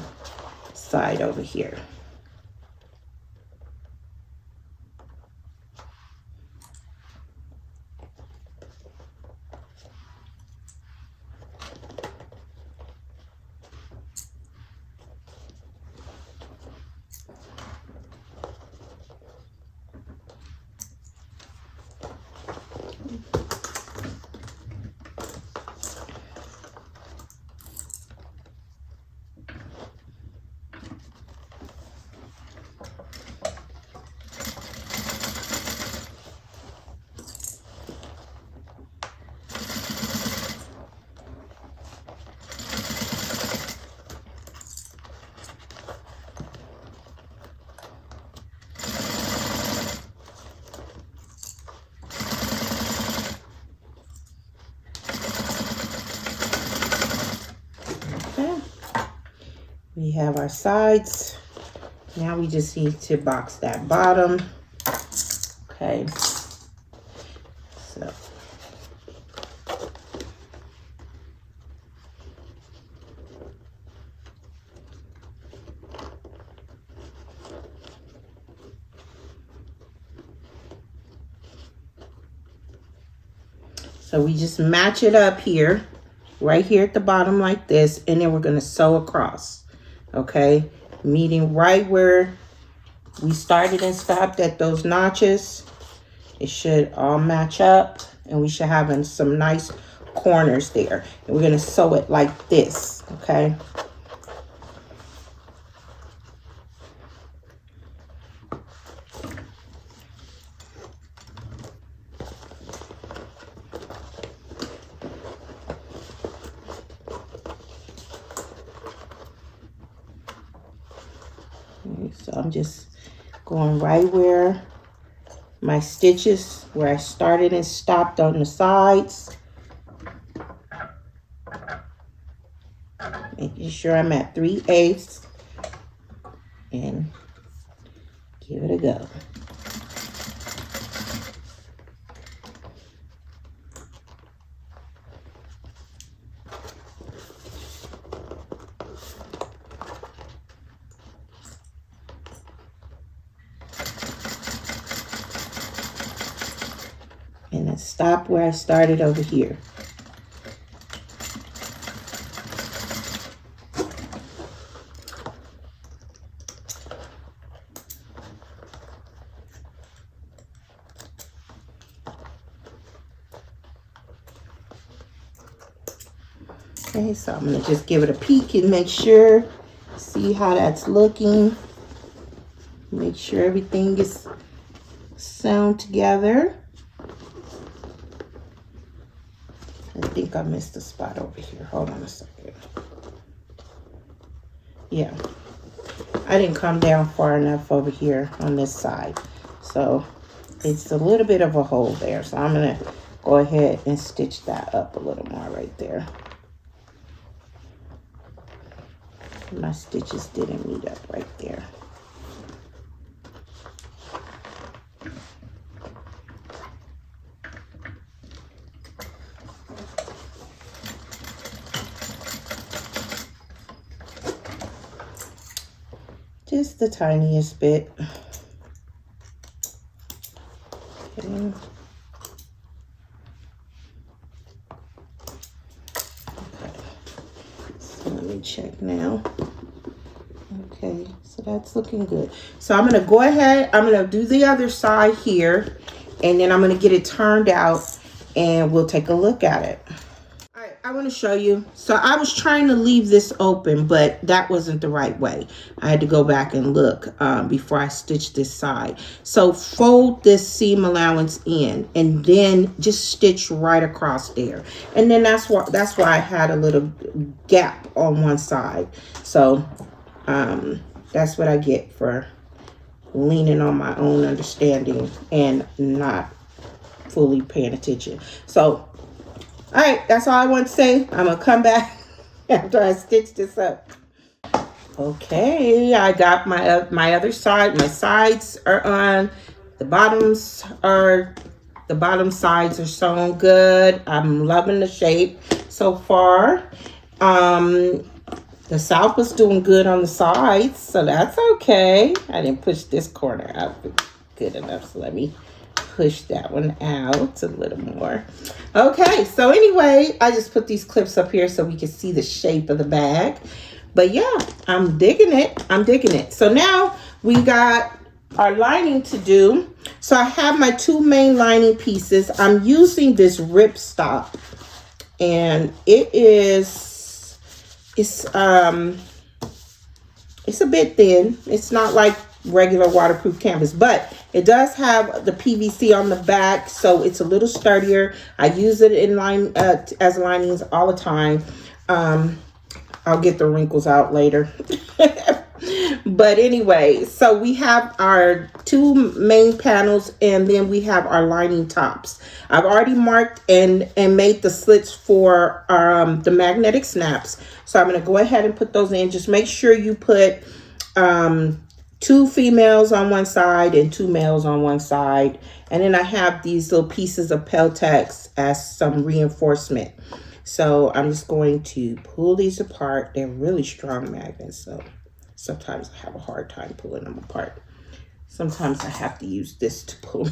side over here. We have our sides. Now we just need to box that bottom. Okay. So. So we just match it up here, right here at the bottom like this, and then we're going to sew across, okay? Meeting right where we started and stopped at those notches. It should all match up, and we should have some nice corners there. And we're going to sew it like this, okay? So I'm just going right where my stitches, where I started and stopped on the sides. Making sure I'm at 3/8 and give it a go. And then stop where I started over here. Okay, so I'm going to just give it a peek and make sure, see how that's looking. Make sure everything is sewn together. I think I missed a spot over here. Hold on a second. Yeah, I didn't come down far enough over here on this side. So it's a little bit of a hole there. So I'm going to go ahead and stitch that up a little more right there. My stitches didn't meet up right there. Just the tiniest bit. Okay. So let me check now. Okay, so that's looking good. So I'm going to go ahead, I'm going to do the other side here, and then I'm going to get it turned out, and we'll take a look at it. All right, I want to show you. So I was trying to leave this open, but that wasn't the right way. I had to go back and look before I stitched this side. So fold this seam allowance in, and then just stitch right across there. And then that's why I had a little gap on one side. So that's what I get for leaning on my own understanding and not fully paying attention. So, all right, that's all I want to say. I'm going to come back after I stitch this up. Okay, I got my other side. My sides are on. The bottom sides are sewn good. I'm loving the shape so far. The south was doing good on the sides, so that's okay. I didn't push this corner out good enough, so let me push that one out a little more. Okay, so anyway, I just put these clips up here so we can see the shape of the bag. But yeah, I'm digging it. I'm digging it. So now we got our lining to do. So I have my two main lining pieces. I'm using this Ripstop, and it's a bit thin. It's not like regular waterproof canvas, but it does have the PVC on the back, so it's a little sturdier. I use it in as linings all the time. I'll get the wrinkles out later. But anyway, so we have our two main panels, and then we have our lining tops. I've already marked and made the slits for the magnetic snaps. So I'm going to go ahead and put those in. Just make sure you put two females on one side and two males on one side. And then I have these little pieces of Peltex as some reinforcement. So I'm just going to pull these apart. They're really strong magnets, so sometimes I have a hard time pulling them apart. Sometimes I have to use this to pull,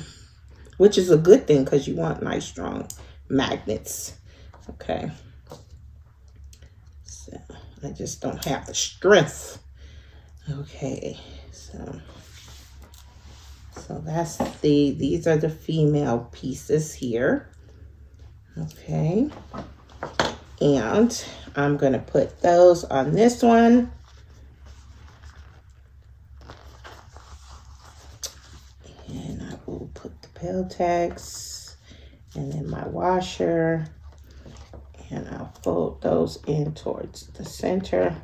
which is a good thing because you want nice strong magnets. Okay. So I just don't have the strength. Okay. So that's these are the female pieces here. Okay. And I'm going to put those on this one. And I will put the Peltex and then my washer. And I'll fold those in towards the center.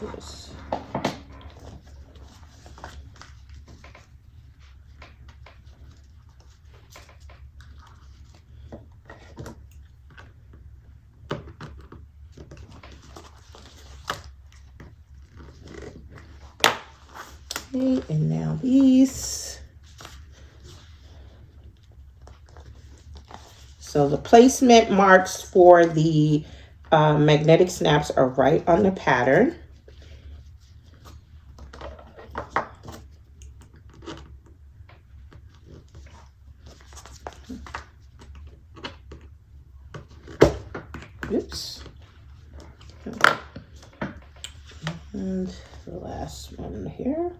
This. Okay, and now these. So the placement marks for the magnetic snaps are right on the pattern. Oops. And the last one here.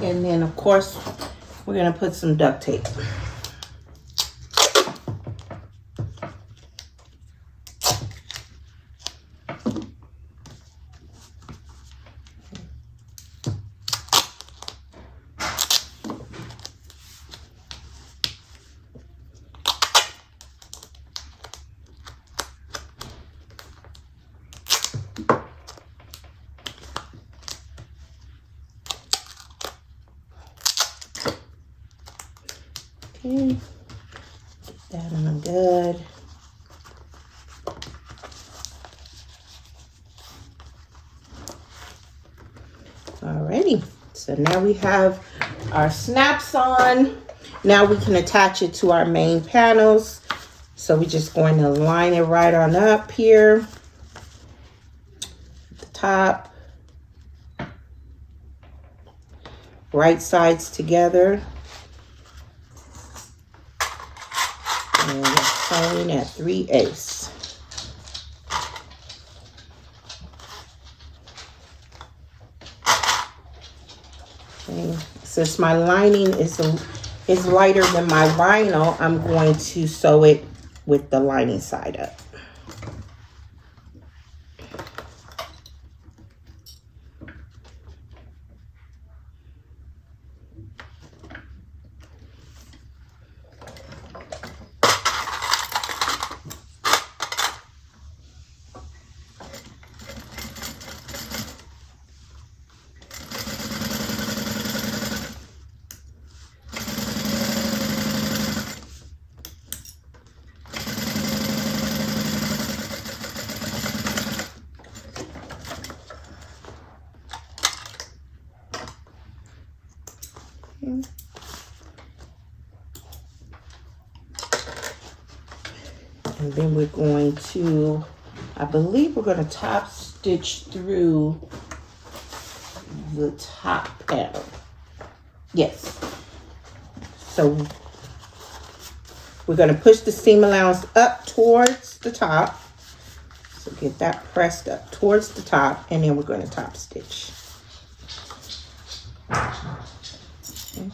And then, of course, we're going to put some duct tape. Okay, get that on good. Alrighty, so now we have our snaps on. Now we can attach it to our main panels. So we're just going to line it right on up here at the top. Right sides together. And we're sewing at 3/8. Okay. Since my lining is lighter than my vinyl, I'm going to sew it with the lining side up. And then we're going to, I believe we're going to top stitch through the top panel. Yes. So we're going to push the seam allowance up towards the top. So get that pressed up towards the top, and then we're going to top stitch. Okay.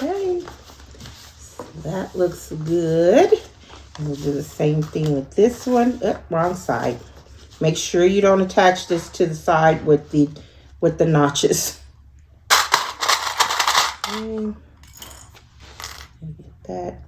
Okay, so that looks good. And we'll do the same thing with this one. Wrong side. Make sure you don't attach this to the side with the notches. Okay. Get that.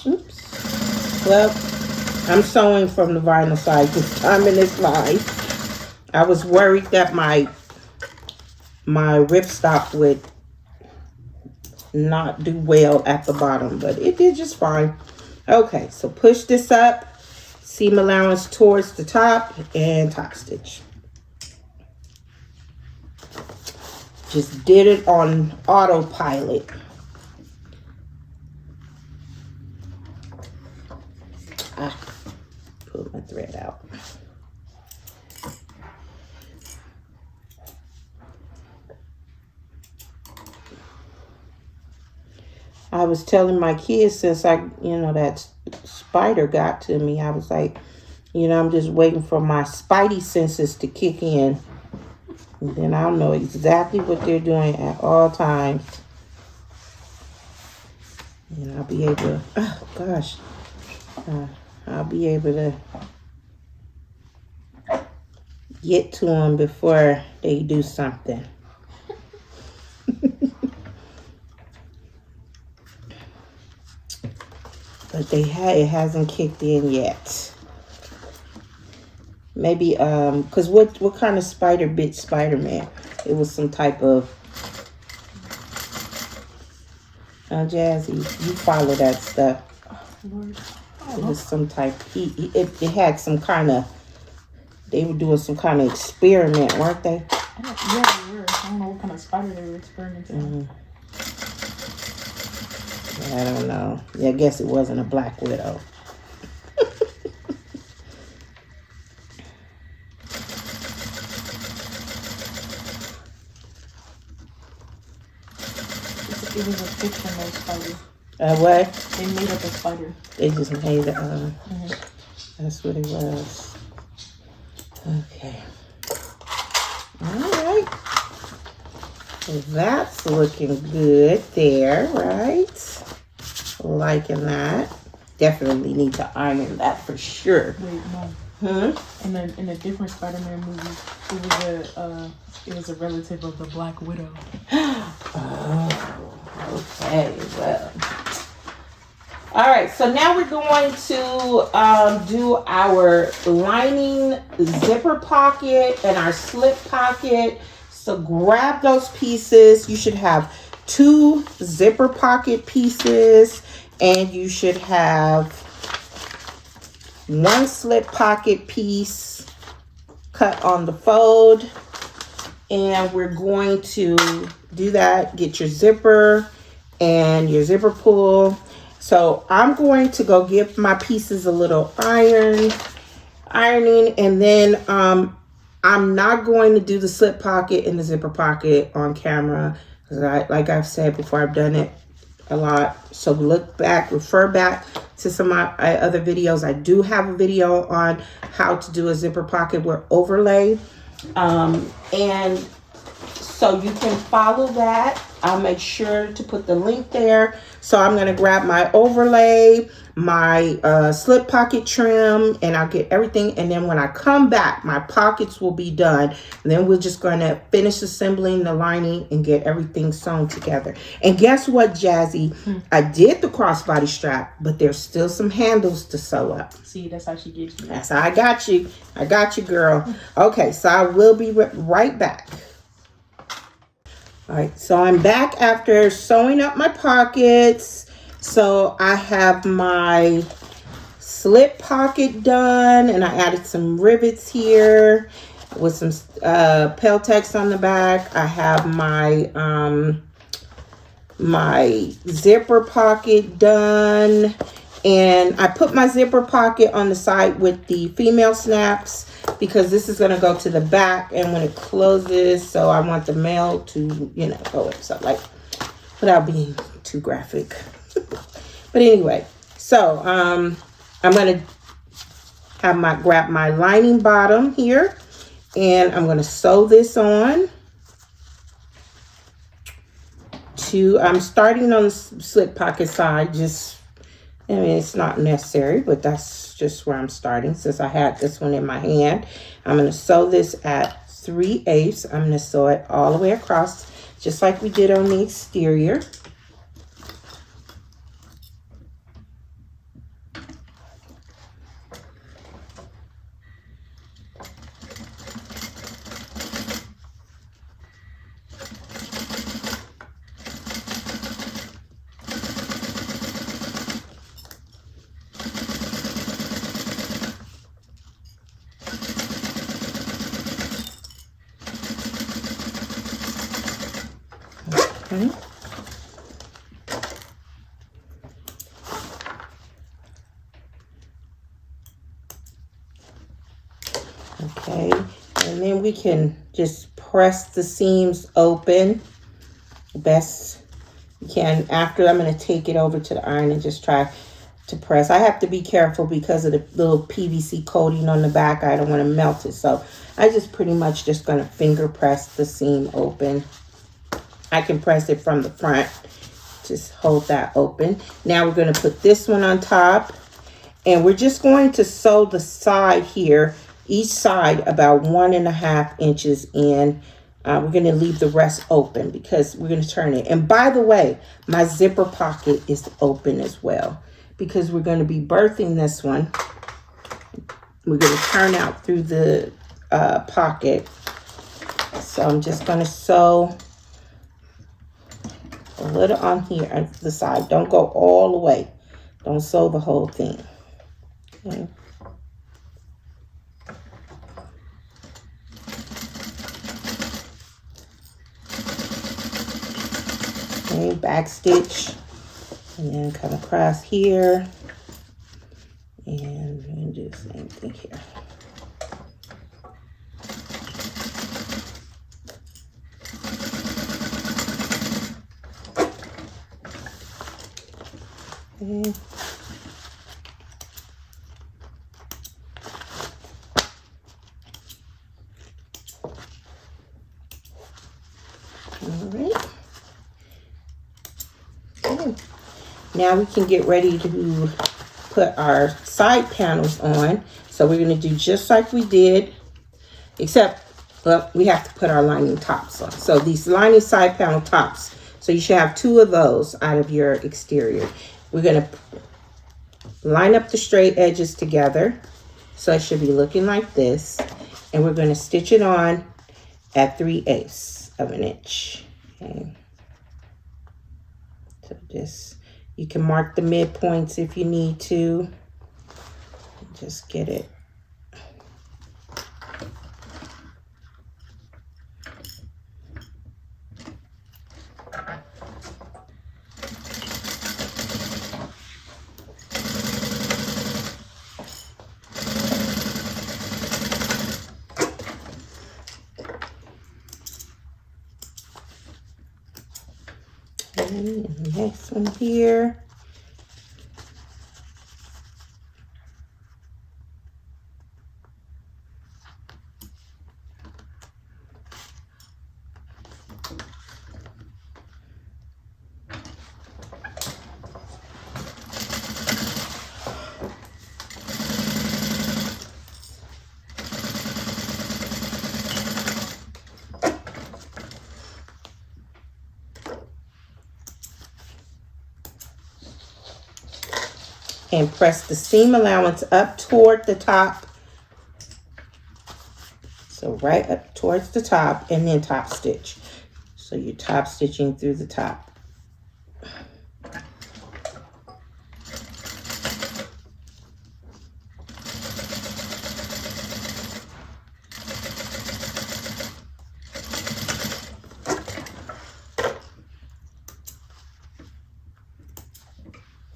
Oops. Well, I'm sewing from the vinyl side this time in this line. I was worried that my ripstop would not do well at the bottom, but it did just fine. Okay, so push this up, seam allowance towards the top, and top stitch. Just did it on autopilot. Pull my thread out. I was telling my kids since that spider got to me, I was like, I'm just waiting for my spidey senses to kick in. And then I'll know exactly what they're doing at all times. And I'll be able to, oh gosh, I'll be able to get to them before they do something. But it hasn't kicked in yet. Maybe because what kind of spider bit Spider-Man? It was some type of Jazzy, you follow that stuff. Lord. It was some type. It had some kind of. They were doing some kind of experiment, weren't they? Yeah, they were. I don't know what kind of spider they were experimenting on. I don't know. Yeah, I guess it wasn't a black widow. It was a fictional spider. What? They made up a spider. They just made it. That's what it was. Okay. All right. So that's looking good there, right? Liking that. Definitely need to iron that for sure. Wait, no. In a different Spider-Man movie, it was a relative of the Black Widow. Oh, okay. Well. All right. So now we're going to do our lining zipper pocket and our slip pocket. So grab those pieces. You should have 2 zipper pocket pieces, and you should have 1 slip pocket piece cut on the fold. And we're going to do that. Get your zipper and your zipper pull. So I'm going to go give my pieces a little ironing, and then I'm not going to do the slip pocket and the zipper pocket on camera, because like I've said before, I've done it a lot. So look back, refer back to some of my other videos. I do have a video on how to do a zipper pocket with overlay. And so you can follow that. I'll make sure to put the link there. So I'm going to grab my overlay, my slip pocket trim, and I'll get everything. And then when I come back, my pockets will be done. And then we're just going to finish assembling the lining and get everything sewn together. And guess what, Jazzy? I did the crossbody strap, but there's still some handles to sew up. See, that's how she gets you. That's how I got you. I got you, girl. Okay, so I will be right back. All right, so I'm back after sewing up my pockets. So I have my slip pocket done, and I added some rivets here with some Peltex on the back. I have my my zipper pocket done, and I put my zipper pocket on the side with the female snaps because this is going to go to the back, and when it closes, so I want the male to, you know, go in. So like, without being too graphic. But anyway, so I'm going to have grab my lining bottom here, and I'm going to sew this on to, I'm starting on the slip pocket side. Just, I mean, it's not necessary, but that's just where I'm starting since I had this one in my hand. I'm going to sew this at 3/8. I'm going to sew it all the way across, just like we did on the exterior. Okay, and then we can just press the seams open the best you can. After, I'm going to take it over to the iron and just try to press. I have to be careful because of the little PVC coating on the back. I don't want to melt it, so I just pretty much just going to finger press the seam open. I can press it from the front. Just hold that open. Now we're going to put this one on top, and we're just going to sew the side here, each side about 1.5 inches in. We're going to leave the rest open because we're going to turn it. And by the way, my zipper pocket is open as well because we're going to be birthing this one. We're going to turn out through the pocket. So I'm just going to sew a little on here on the side. Don't go all the way. Don't sew the whole thing. Okay. Okay, back stitch, and then come across here, and we're gonna do the same thing here. Okay. All right. Okay. Now we can get ready to put our side panels on. So we're going to do just like we did, except, well, we have to put our lining tops on. So these lining side panel tops, so you should have 2 of those out of your exterior. We're going to line up the straight edges together. So it should be looking like this. And we're going to stitch it on at 3/8 of an inch. Okay. So just, you can mark the midpoints if you need to. Just get it. And the next one here. And press the seam allowance up toward the top. So right up towards the top, and then top stitch. So you're top stitching through the top.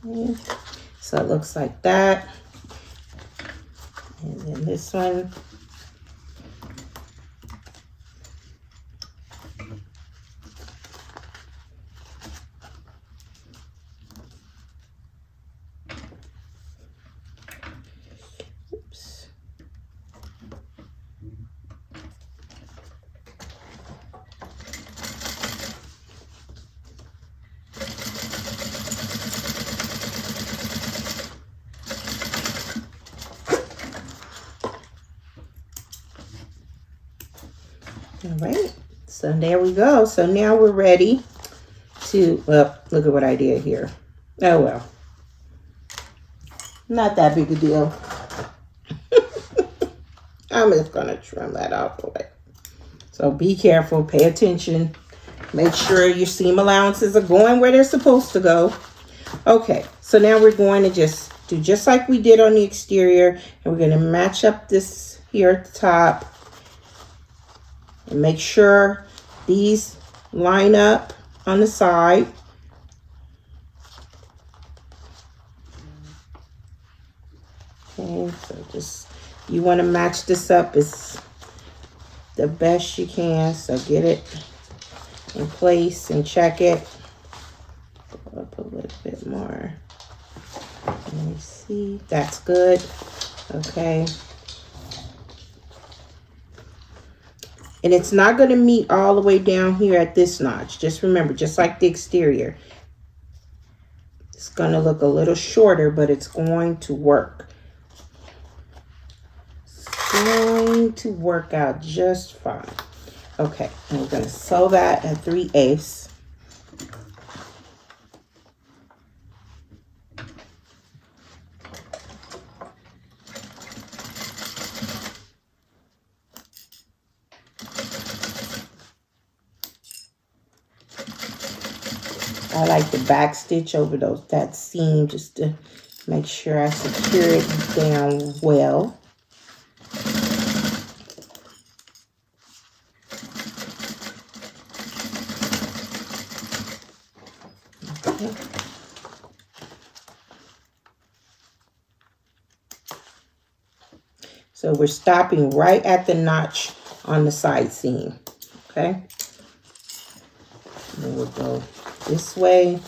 Okay. So it looks like that. And then this one. Oops. All right, so there we go. So now we're ready to, well, look at what I did here. Oh, well, not that big a deal. I'm just gonna trim that off the way. So be careful, pay attention. Make sure your seam allowances are going where they're supposed to go. Okay, so now we're going to just do just like we did on the exterior, and we're gonna match up this here at the top. And make sure these line up on the side. Okay, so just, you want to match this up as the best you can. So get it in place and check it. Go up a little bit more. Let me see. That's good. Okay. And it's not going to meet all the way down here at this notch. Just remember, just like the exterior, it's going to look a little shorter, but it's going to work. It's going to work out just fine. Okay, and we're going to sew that at 3/8. I like to back stitch over that seam just to make sure I secure it down well. Okay. So we're stopping right at the notch on the side seam. Okay. And then we'll go this way.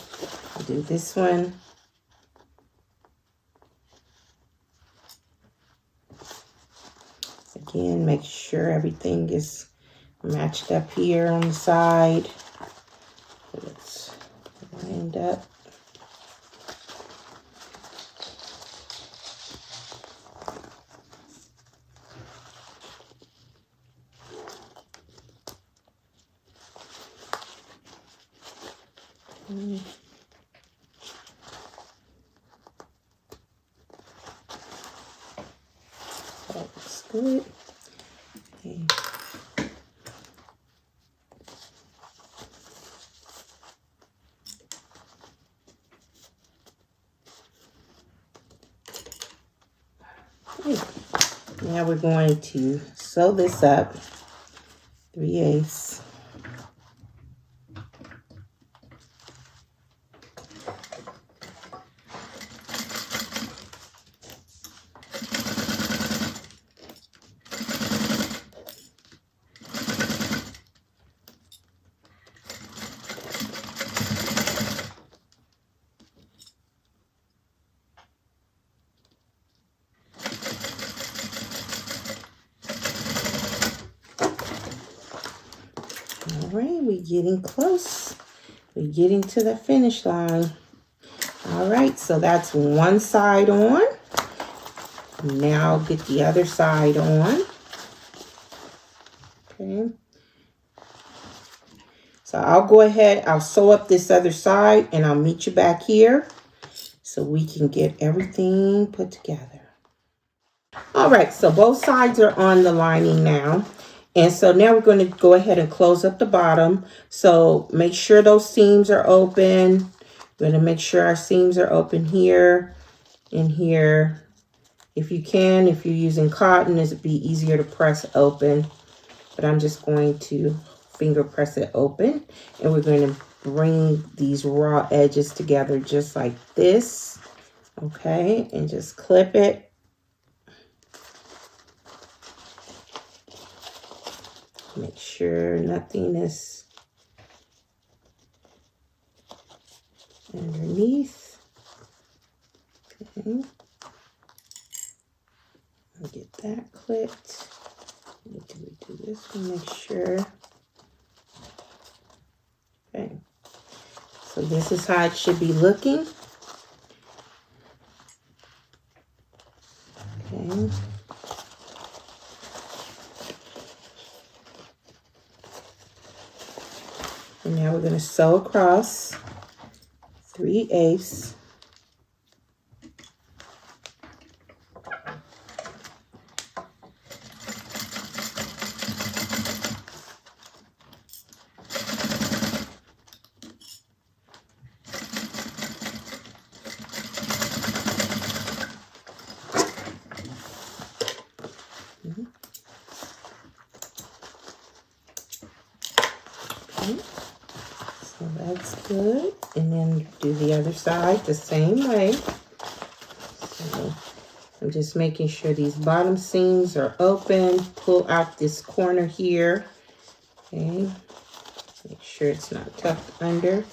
We'll do this one. Again, make sure everything is matched up here on the side. So it's lined up. That looks good. Okay. Okay. Now we're going to sew this up 3/8. getting close. We're getting to the finish line. All right, so that's one side on. Now get the other side on. Okay. So I'll go ahead, I'll sew up this other side and I'll meet you back here so we can get everything put together. All right, so both sides are on the lining now. And so now we're going to go ahead and close up the bottom. So make sure those seams are open. We're going to make sure our seams are open here and here. If you can, if you're using cotton, it'd be easier to press open. But I'm just going to finger press it open. And we're going to bring these raw edges together just like this. Okay, and just clip it. Make sure nothing is underneath. Okay. I'll get that clipped. Need to redo this one, make sure. Okay. So this is how it should be looking. Okay. And now we're going to sew across 3/8. Okay. So that's good. And then do the other side the same way. So I'm just making sure these bottom seams are open. Pull out this corner here. Okay. Make sure it's not tucked under.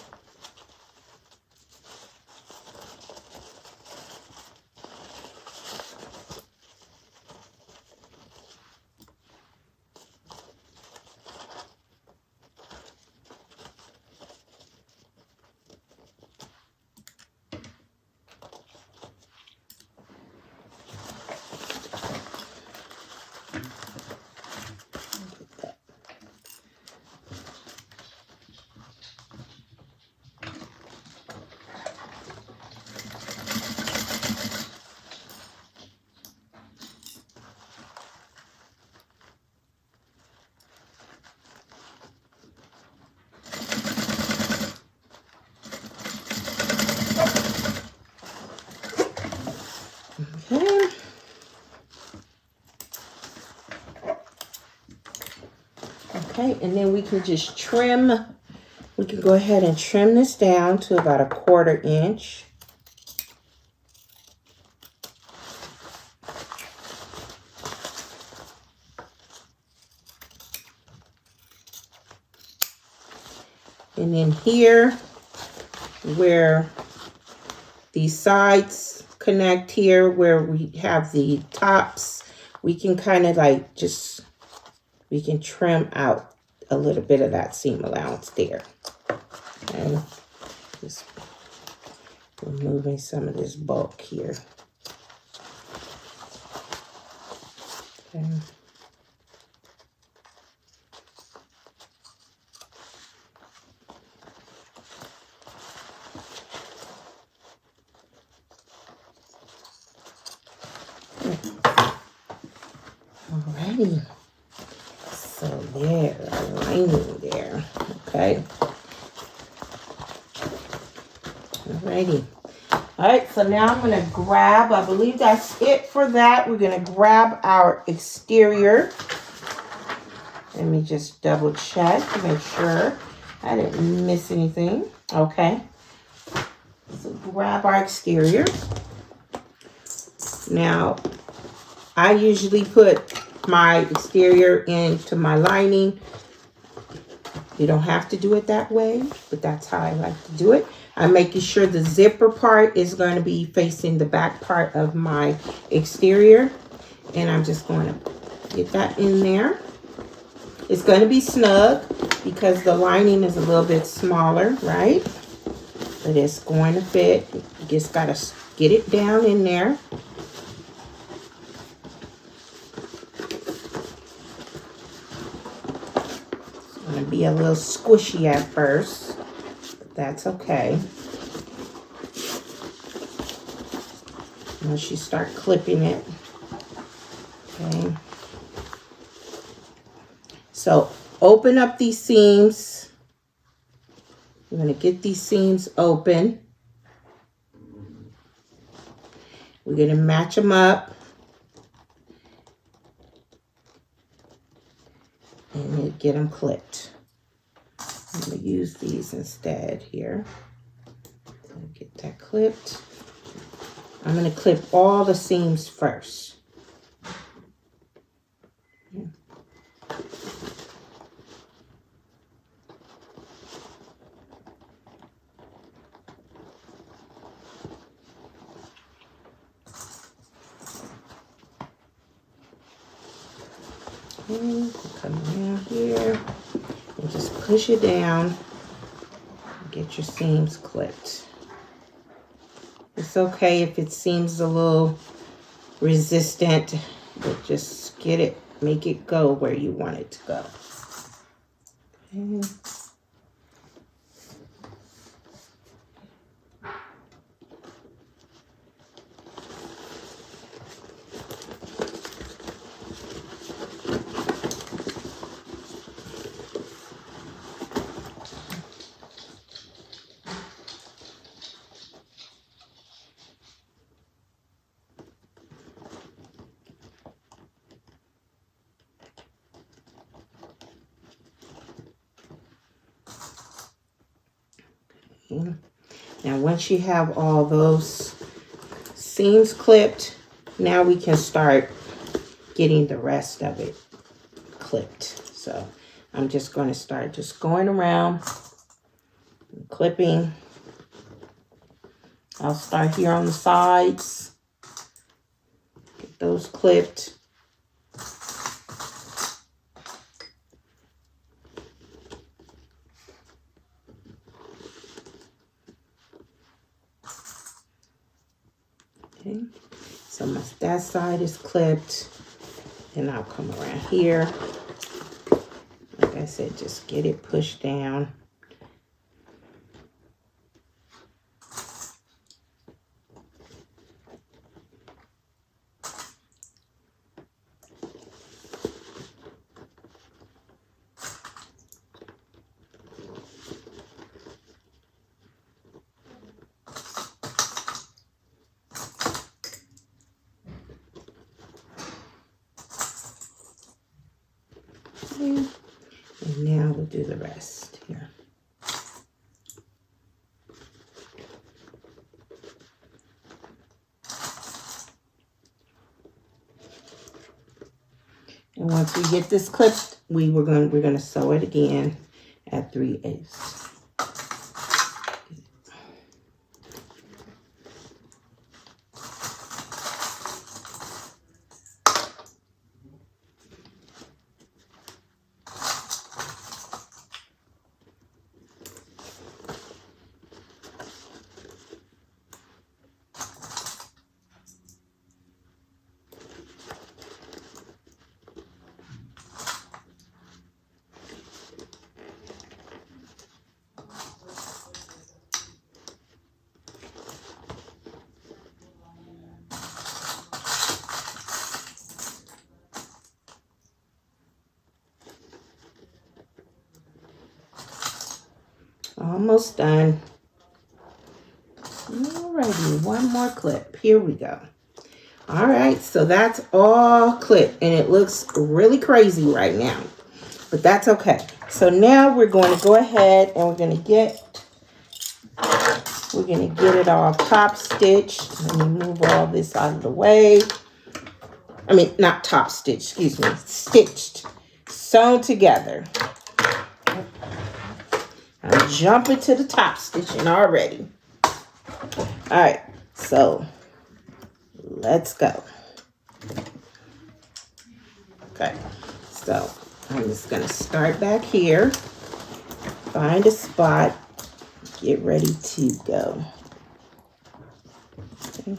Okay. Okay, and then we can just trim. We can go ahead and trim this down to about 1/4 inch. And then here, where these sides connect here, where we have the tops, we can kind of like we can trim out a little bit of that seam allowance there. Okay, just removing some of this bulk here. Okay. Alrighty, so there, lining there, okay. Alrighty. Alright, so now I'm going to grab, I believe that's it for that. We're going to grab our exterior. Let me just double check to make sure I didn't miss anything. Okay. So grab our exterior. Now, I usually put my exterior into my lining. You don't have to do it that way, but that's how I like to do it. I'm making sure the zipper part is going to be facing the back part of my exterior. And I'm just going to get that in there. It's going to be snug because the lining is a little bit smaller, right? But it's going to fit. You just got to get it down in there. It's going to be a little squishy at first, but that's okay. Once you start clipping it. Okay. So open up these seams. We're going to get these seams open. We're going to match them up. And get them clipped. I'm going to use these instead here. Get that clipped. I'm going to clip all the seams first. Okay, come around here and just push it down and get your seams clipped. It's okay if it seems a little resistant, but just get it, make it go where you want it to go. Okay. Now, once you have all those seams clipped, now we can start getting the rest of it clipped. So I'm just going to start just going around and clipping. I'll start here on the sides. Get those clipped. Okay, so that side is clipped, and I'll come around here. Like I said, just get it pushed down. And now we'll do the rest here. And once we get this clipped, we're going to sew it again at 3/8. Almost done. Alrighty, one more clip. Here we go. All right, so that's all clipped, and it looks really crazy right now, but that's okay. So now we're going to go ahead and we're going to get it all top stitched. Let me move all this out of the way. I mean, not top stitched, excuse me, stitched, sewn together. I'm jumping to the top stitching already. All right, so let's go. Okay, so I'm just gonna start back here, find a spot, get ready to go. Okay.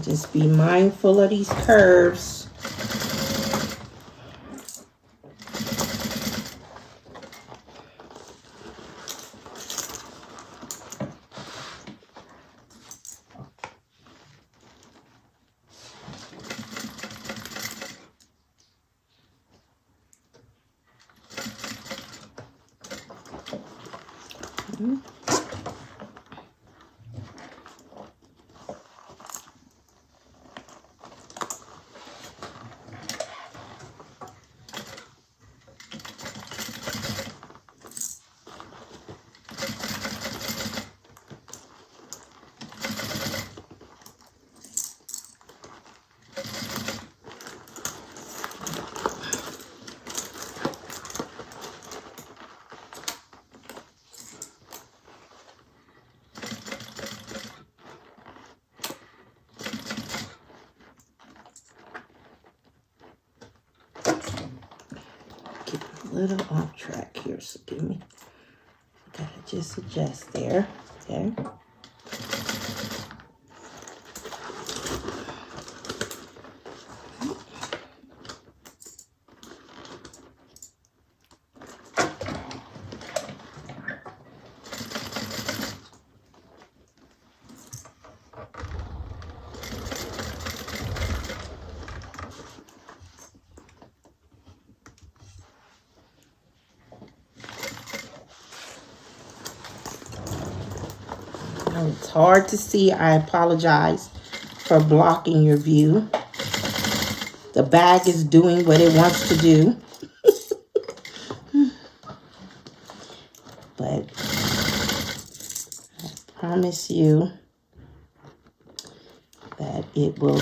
Just be mindful of these curves. A little off track here, so give me, gotta just adjust there. Okay. It's hard to see. I apologize for blocking your view. The bag is doing what it wants to do. But I promise you that it will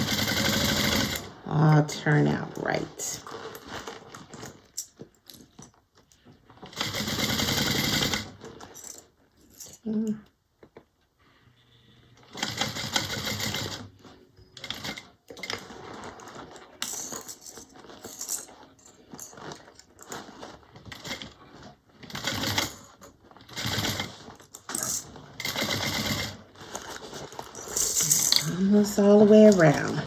all turn out right. Okay. Almost all the way around.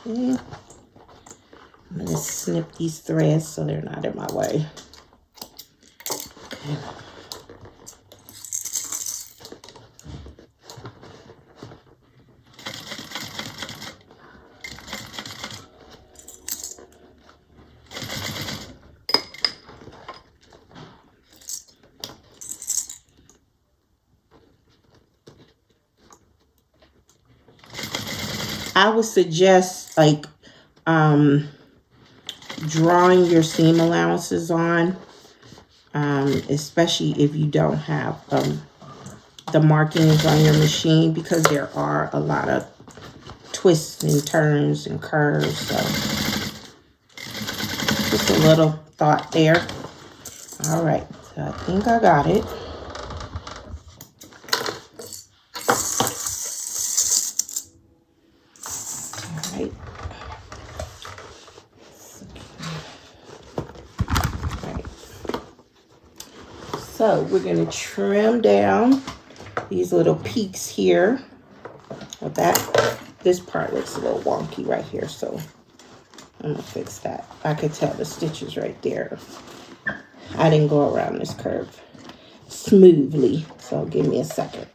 Okay. I'm going to snip these threads so they're not in my way. Okay. I would suggest like drawing your seam allowances on, especially if you don't have the markings on your machine, because there are a lot of twists and turns and curves. So just a little thought there. All right, so I think I got it. So we're going to trim down these little peaks here. Well, this part looks a little wonky right here, so I'm going to fix that. I could tell the stitches right there. I didn't go around this curve smoothly, so give me a second.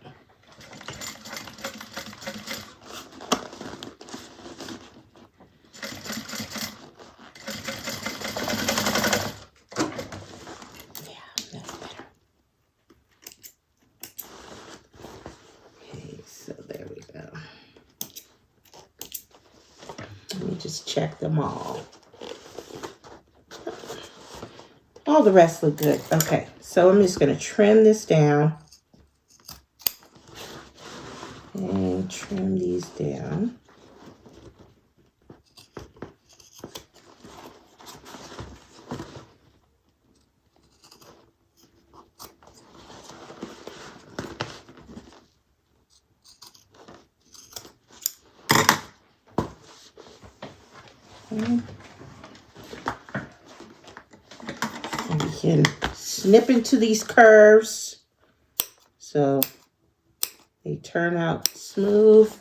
Check them all. All the rest look good. Okay, so I'm just going to trim this down and trim these down. Okay. And we can snip into these curves so they turn out smooth.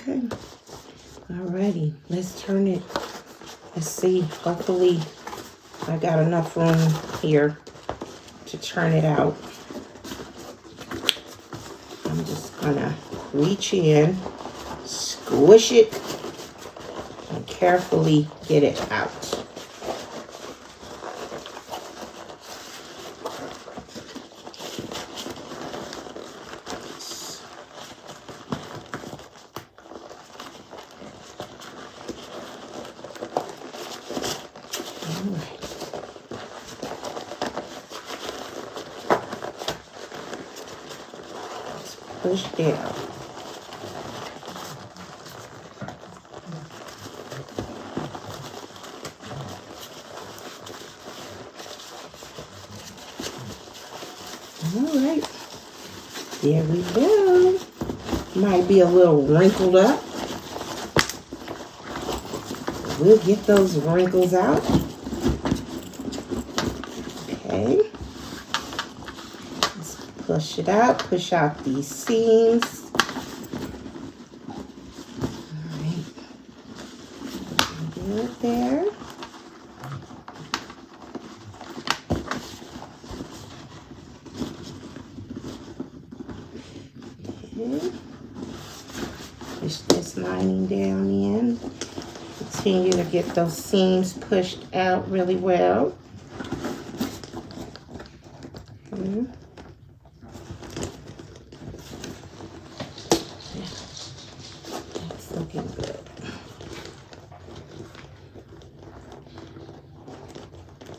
Okay. Alrighty, let's turn it. Let's see. Hopefully, I got enough room here to turn it out. I'm just gonna reach in, squish it, and carefully get it out. Push down. All right, there we go. Might be a little wrinkled up. We'll get those wrinkles out. Okay. Let's push it out. Push out these seams. All right. Good there. Okay. Push this lining down in. Continue to get those seams pushed out really well. Okay. That's looking good.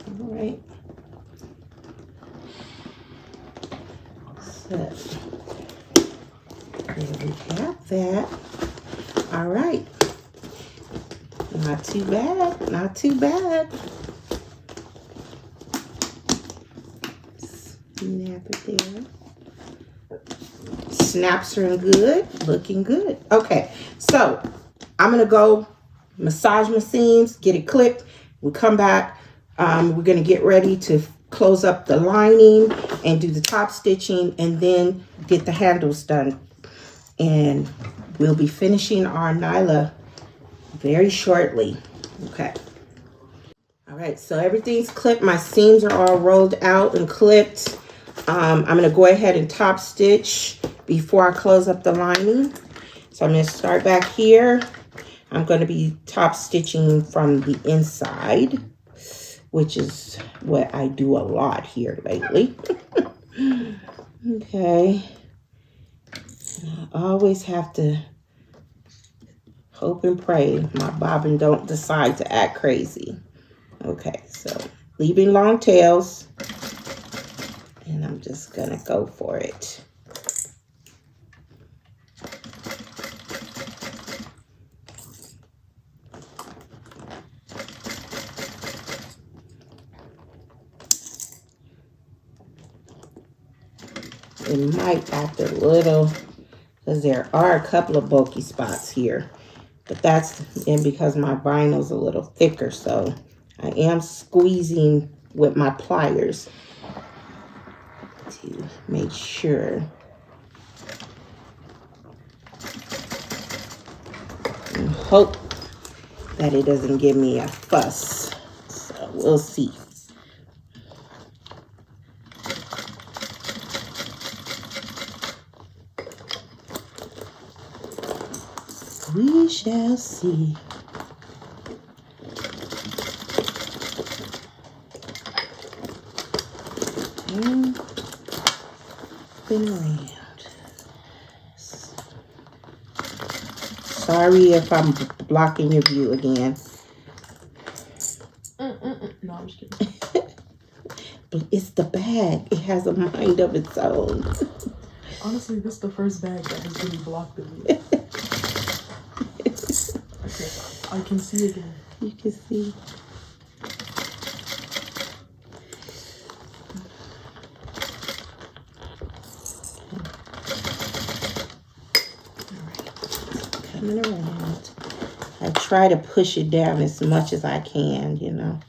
All right. So there we have that. All right. Not too bad. Not too bad. Snap it there. Snaps are good. Looking good. Okay. So I'm going to go massage my seams, get it clipped. We'll come back. We're going to get ready to close up the lining and do the top stitching and then get the handles done. And we'll be finishing our Nyla very shortly. Okay. All right, so everything's clipped. My seams are all rolled out and clipped. I'm going to go ahead and top stitch before I close up the lining. So I'm going to start back here. I'm going to be top stitching from the inside, which is what I do a lot here lately. Okay. I always have to hope and pray my bobbin don't decide to act crazy. Okay, so leaving long tails, and I'm just gonna go for it. It might act a little, because there are a couple of bulky spots here. But that's because my vinyl's a little thicker, so I am squeezing with my pliers to make sure. And hope that it doesn't give me a fuss. So we'll see. We shall see. Okay. Spin around. Sorry if I'm blocking your view again. No, I'm just kidding. But it's the bag. It has a mind of its own. Honestly, this is the first bag that has really blocked the view. Okay, I can see again. You can see. Coming around. I try to push it down as much as I can, you know.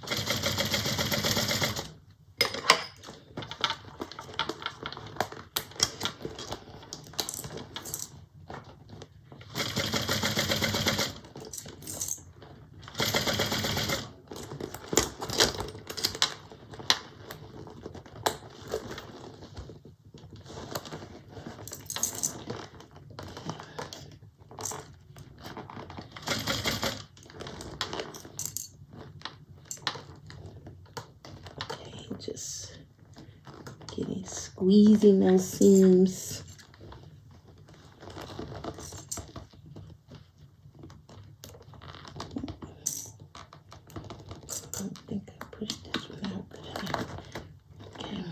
Just getting squeezing those seams. I think I pushed this one out good enough. Okay.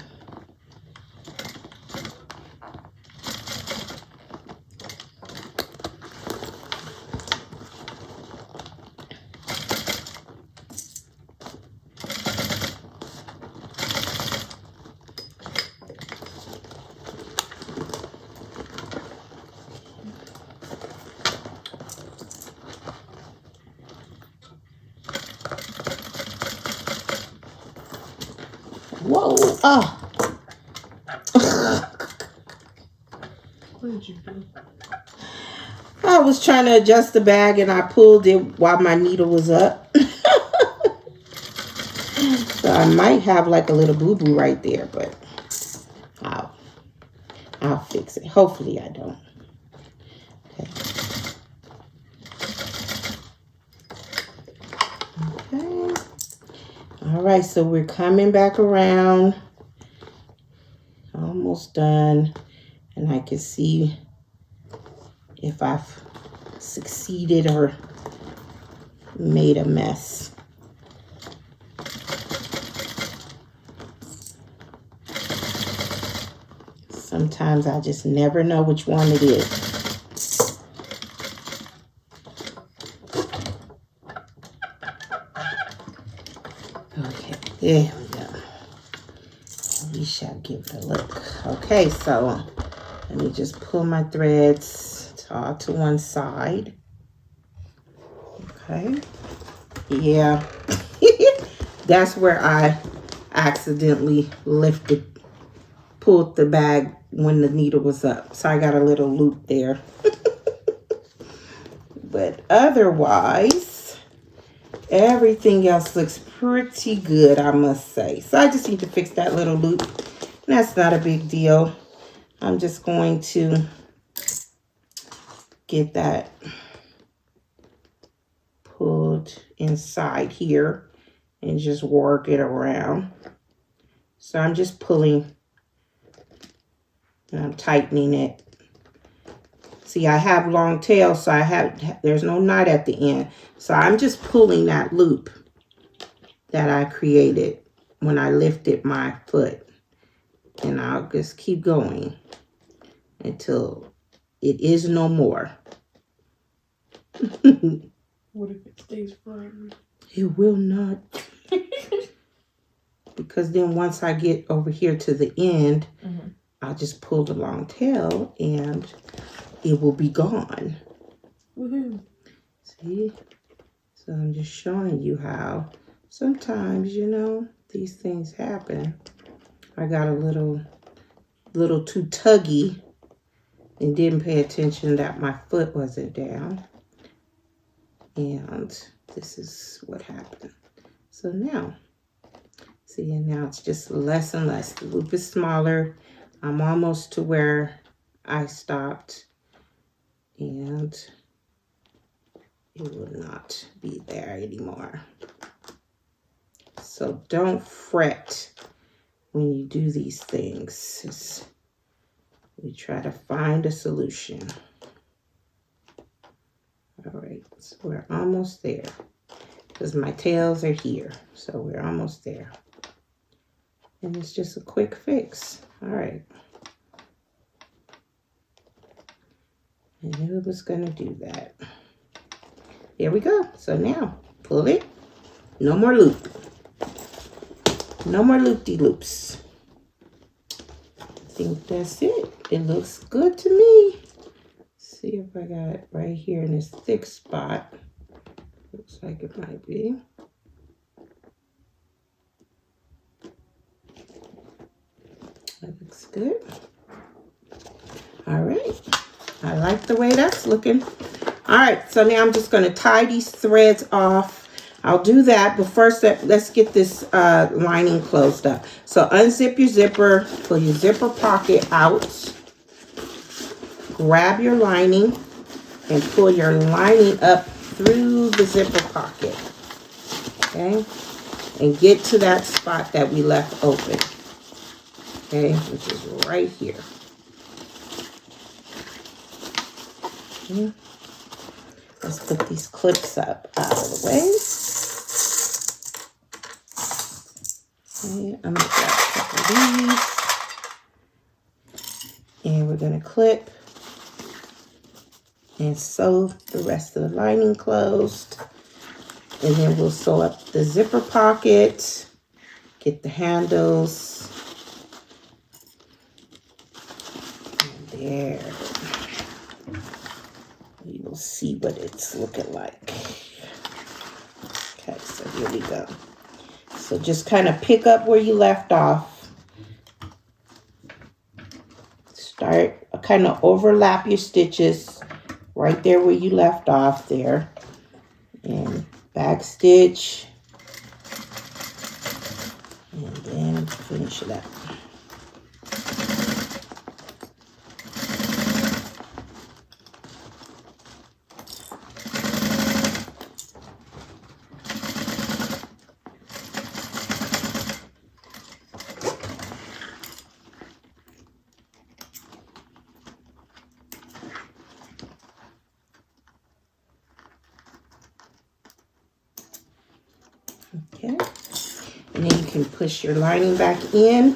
Whoa! Oh. What did you do? I was trying to adjust the bag and I pulled it while my needle was up. So I might have like a little boo-boo right there, but I'll fix it. Hopefully I don't. Okay. Okay. All right, so we're coming back around. Almost done. And I can see if I've succeeded or made a mess. Sometimes I just never know which one it is. Okay, there we go. We shall give it a look. Okay, so let me just pull my threads all to one side. Okay. Yeah. That's where I accidentally pulled the bag when the needle was up. So I got a little loop there. But otherwise, everything else looks pretty good, I must say. So I just need to fix that little loop. And that's not a big deal. I'm just going to get that pulled inside here and just work it around. So I'm just pulling and I'm tightening it. See, I have long tails, so there's no knot at the end. So I'm just pulling that loop that I created when I lifted my foot. And I'll just keep going until it is no more. What if it stays firm? It will not. Because then once I get over here to the end, I'll just pull the long tail and it will be gone. Woohoo. See? So I'm just showing you how sometimes, you know, these things happen. I got a little too tuggy and didn't pay attention that my foot wasn't down. And this is what happened. So now, see, and now it's just less and less. The loop is smaller. I'm almost to where I stopped. And it will not be there anymore. So don't fret when you do these things is we try to find a solution. All right, so we're almost there because my tails are here. So we're almost there. And it's just a quick fix. All right. I knew it was going to do that. There we go. So now, pull it. No more loop. No more loop-de-loops. I think that's it. It looks good to me. Let's see if I got it right here in this thick spot. Looks like it might be. That looks good. All right. I like the way that's looking. All right, so now I'm just going to tie these threads off. I'll do that, but first let's get this lining closed up. So unzip your zipper, pull your zipper pocket out, grab your lining, and pull your lining up through the zipper pocket, okay? And get to that spot that we left open, okay, which is right here. Okay. Let's put these clips up out of the way. Okay, I'm going to grab a couple of these. And we're going to clip and sew the rest of the lining closed. And then we'll sew up the zipper pocket, get the handles. And there. You will see what it's looking like. Okay, so here we go. So just kind of pick up where you left off. Start, kind of overlap your stitches right there where you left off there. And back stitch. And then finish it up. Okay, and then you can push your lining back in.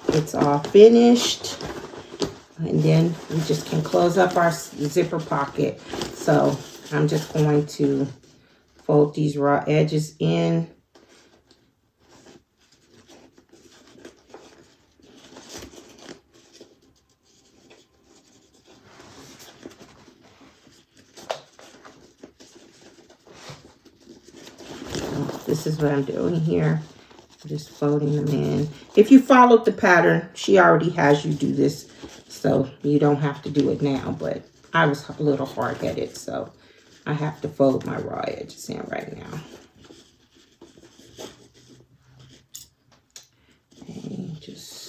It's all finished. And then we just can close up our zipper pocket. So I'm just going to fold these raw edges in. This is what I'm doing here. I'm just folding them in. If you followed the pattern, she already has you do this, so you don't have to do it now. But I was a little hard-headed, so I have to fold my raw edges in right now. And just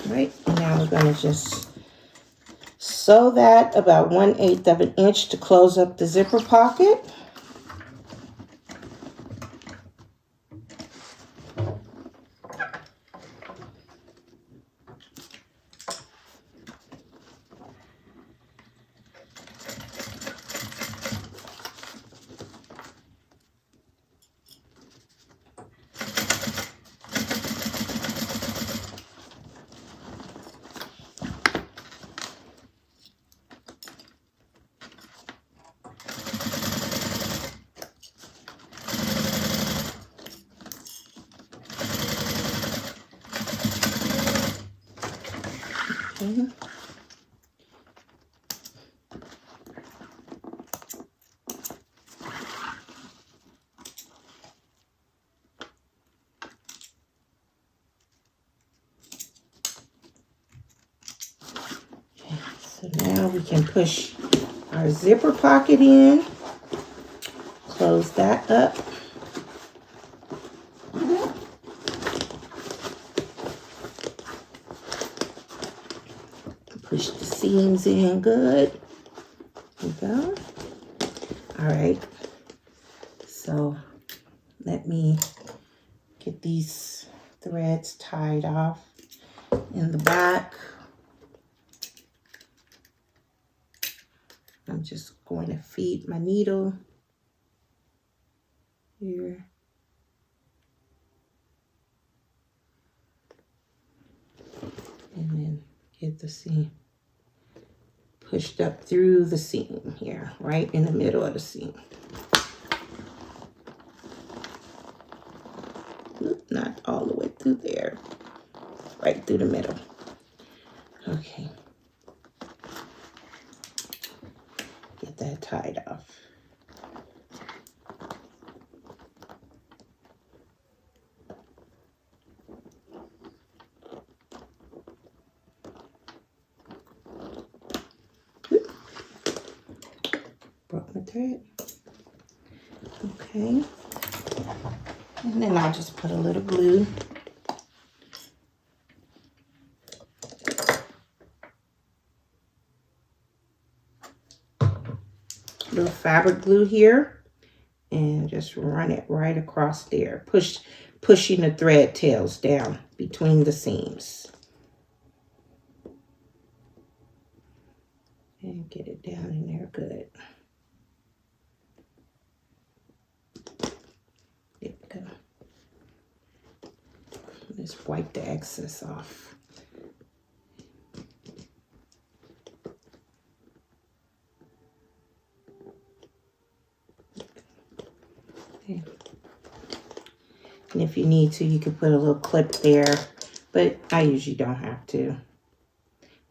right, and now we're going to just sew that about 1/8 of an inch to close up the zipper pocket. Okay. we can push our zipper pocket in, close that up. Push the seams in good. There we go. All right. So let me get these threads tied off in the back. I'm just going to feed my needle here. And then get the seam pushed up through the seam here, right in the middle of the seam. Oop, not all the way through there, right through the middle. Okay. Get that tied off. Broke my thread. Okay. And then I'll just put a little glue. Little fabric glue here. And just run it right across there. Pushing the thread tails down between the seams. And get it down in there good. There we go. Just wipe the excess off. Okay. And if you need to, you can put a little clip there, but I usually don't have to.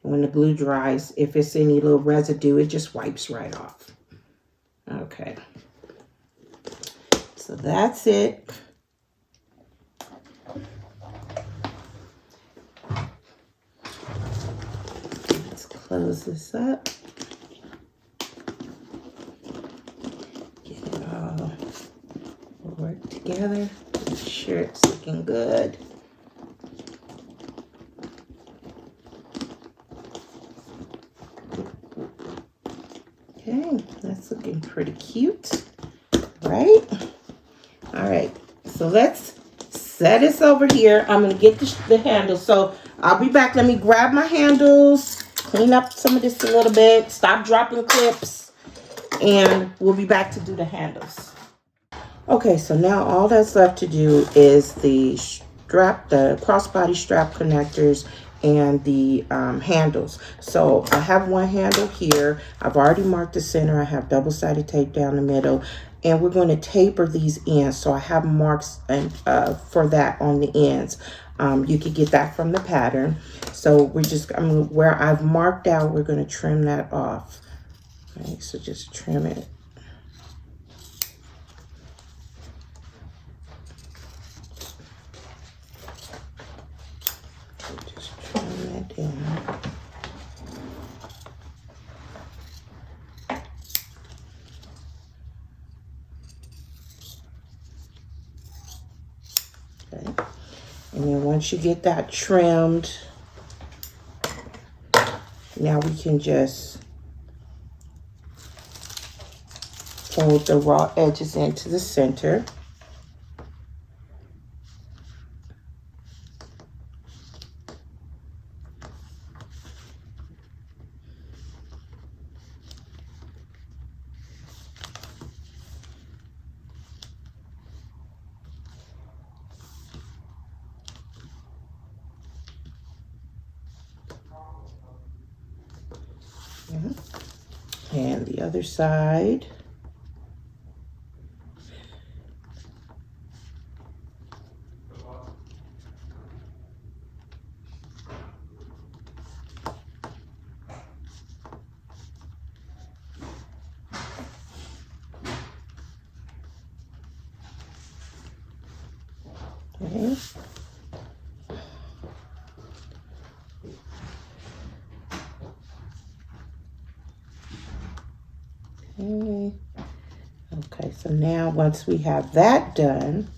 When the glue dries, if it's any little residue, it just wipes right off. Okay. So that's it. Let's close this up. Get it all worked together. Make sure it's looking good. Okay, that's looking pretty cute, right? All right, so let's set this over here. I'm gonna get the handles. So I'll be back. Let me grab my handles, clean up some of this a little bit, stop dropping clips, and we'll be back to do the handles. Okay, so now all that's left to do is the strap, the crossbody strap connectors, and the handles. So I have one handle here. I've already marked the center. I have double-sided tape down the middle, and we're going to taper these ends. So I have marks and for that on the ends. You could get that from the pattern. So we're just, where I've marked out, we're going to trim that off. All right, so just trim it. Down. Okay. And then once you get that trimmed, now we can just fold the raw edges into the center. And the other side. Okay. Okay. Okay, so now once we have that done,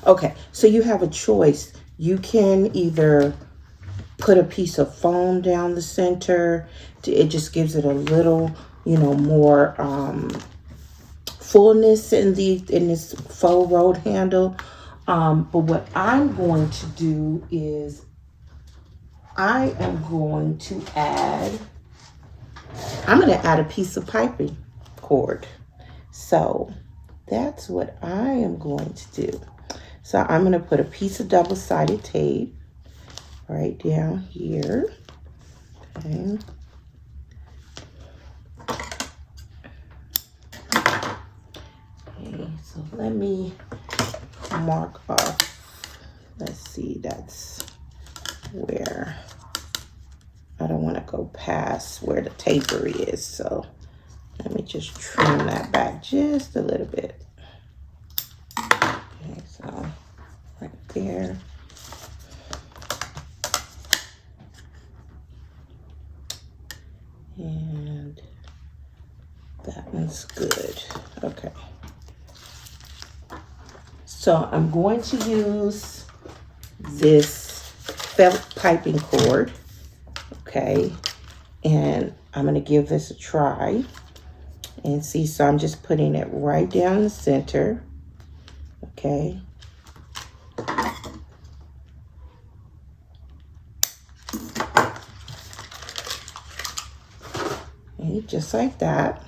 okay, so you have a choice. You can either put a piece of foam down the center. It just gives it a little, you know, more fullness in this faux road handle. But what I'm going to do is I'm going to add a piece of piping cord. So that's what I am going to do. So I'm going to put a piece of double-sided tape right down here. Okay. Okay, so let me mark off. Let's see, that's where I don't want to go past where the taper is. So let me just trim that back just a little bit. Okay, so right there. And that one's good. Okay. So I'm going to use this felt piping cord. Okay. And I'm going to give this a try. And see, so I'm just putting it right down the center. Okay. Okay, just like that.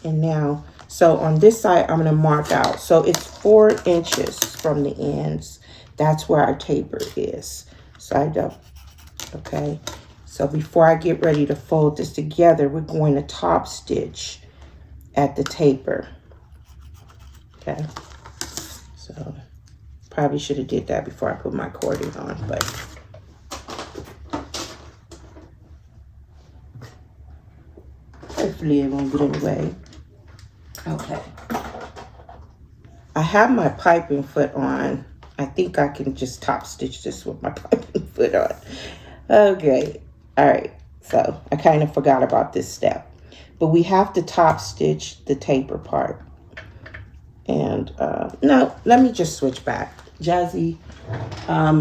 And now, so on this side, I'm going to mark out. So it's 4 inches from the ends. That's where our taper is. So I don't, okay. So before I get ready to fold this together, we're going to top stitch at the taper. Okay. So probably should have did that before I put my cording on, but hopefully it won't get in the way. Okay. I have my piping foot on. I think I can just top stitch this with my piping foot on. Okay. All right. So I kind of forgot about this step. But we have to top stitch the taper part. And no, let me just switch back. Jazzy.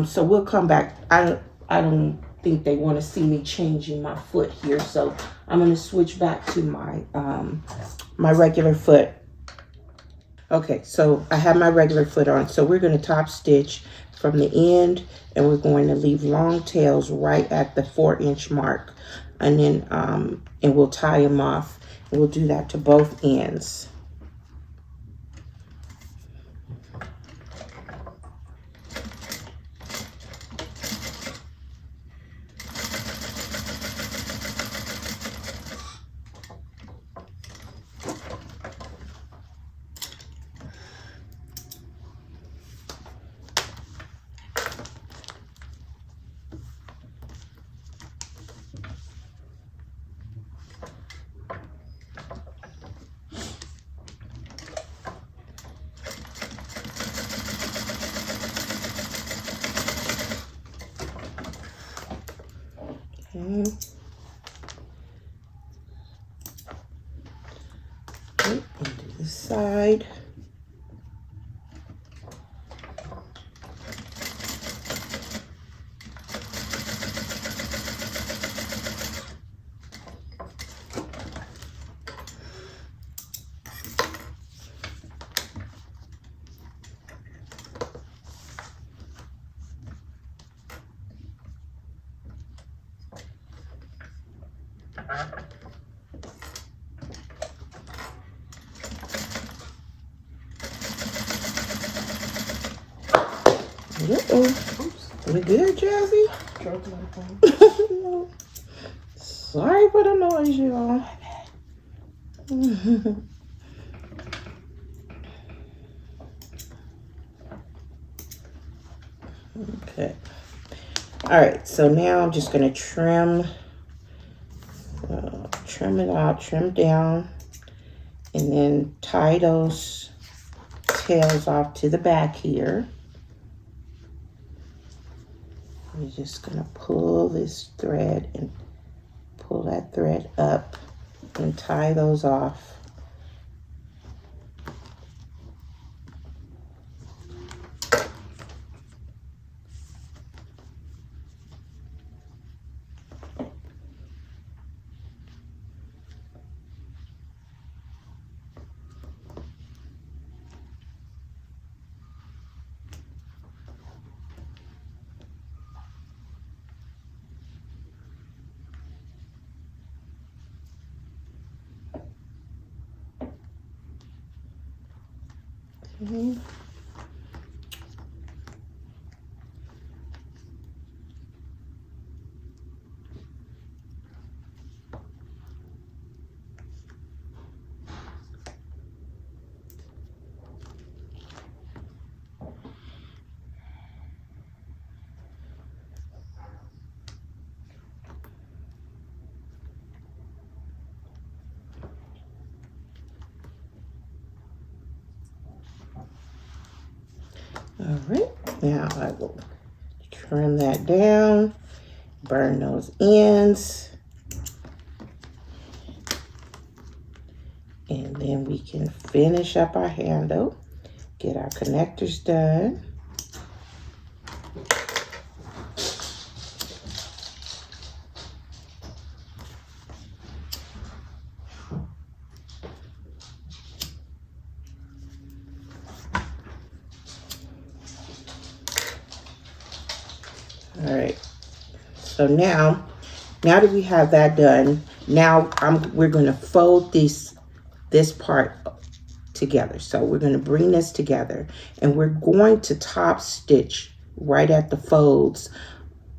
So we'll come back. I don't think they want to see me changing my foot here. So I'm going to switch back to my my regular foot. Okay, so I have my regular foot on. So we're going to top stitch from the end, and we're going to leave long tails right at the 4-inch mark. And then and we'll tie them off. And we'll do that to both ends. Okay. Okay, into this side. Oops. We good, Jazzy? Sorry for the noise, y'all. Okay. All right. So now I'm just gonna trim it out, trim down, and then tie those tails off to the back here. We're just gonna pull this thread and pull that thread up and tie those off. Okay. All right, now I will trim that down, burn those ends, and then we can finish up our handle, get our connectors done. All right, so now that we have that done, now we're going to fold this part together. So we're going to bring this together, and we're going to top stitch right at the folds,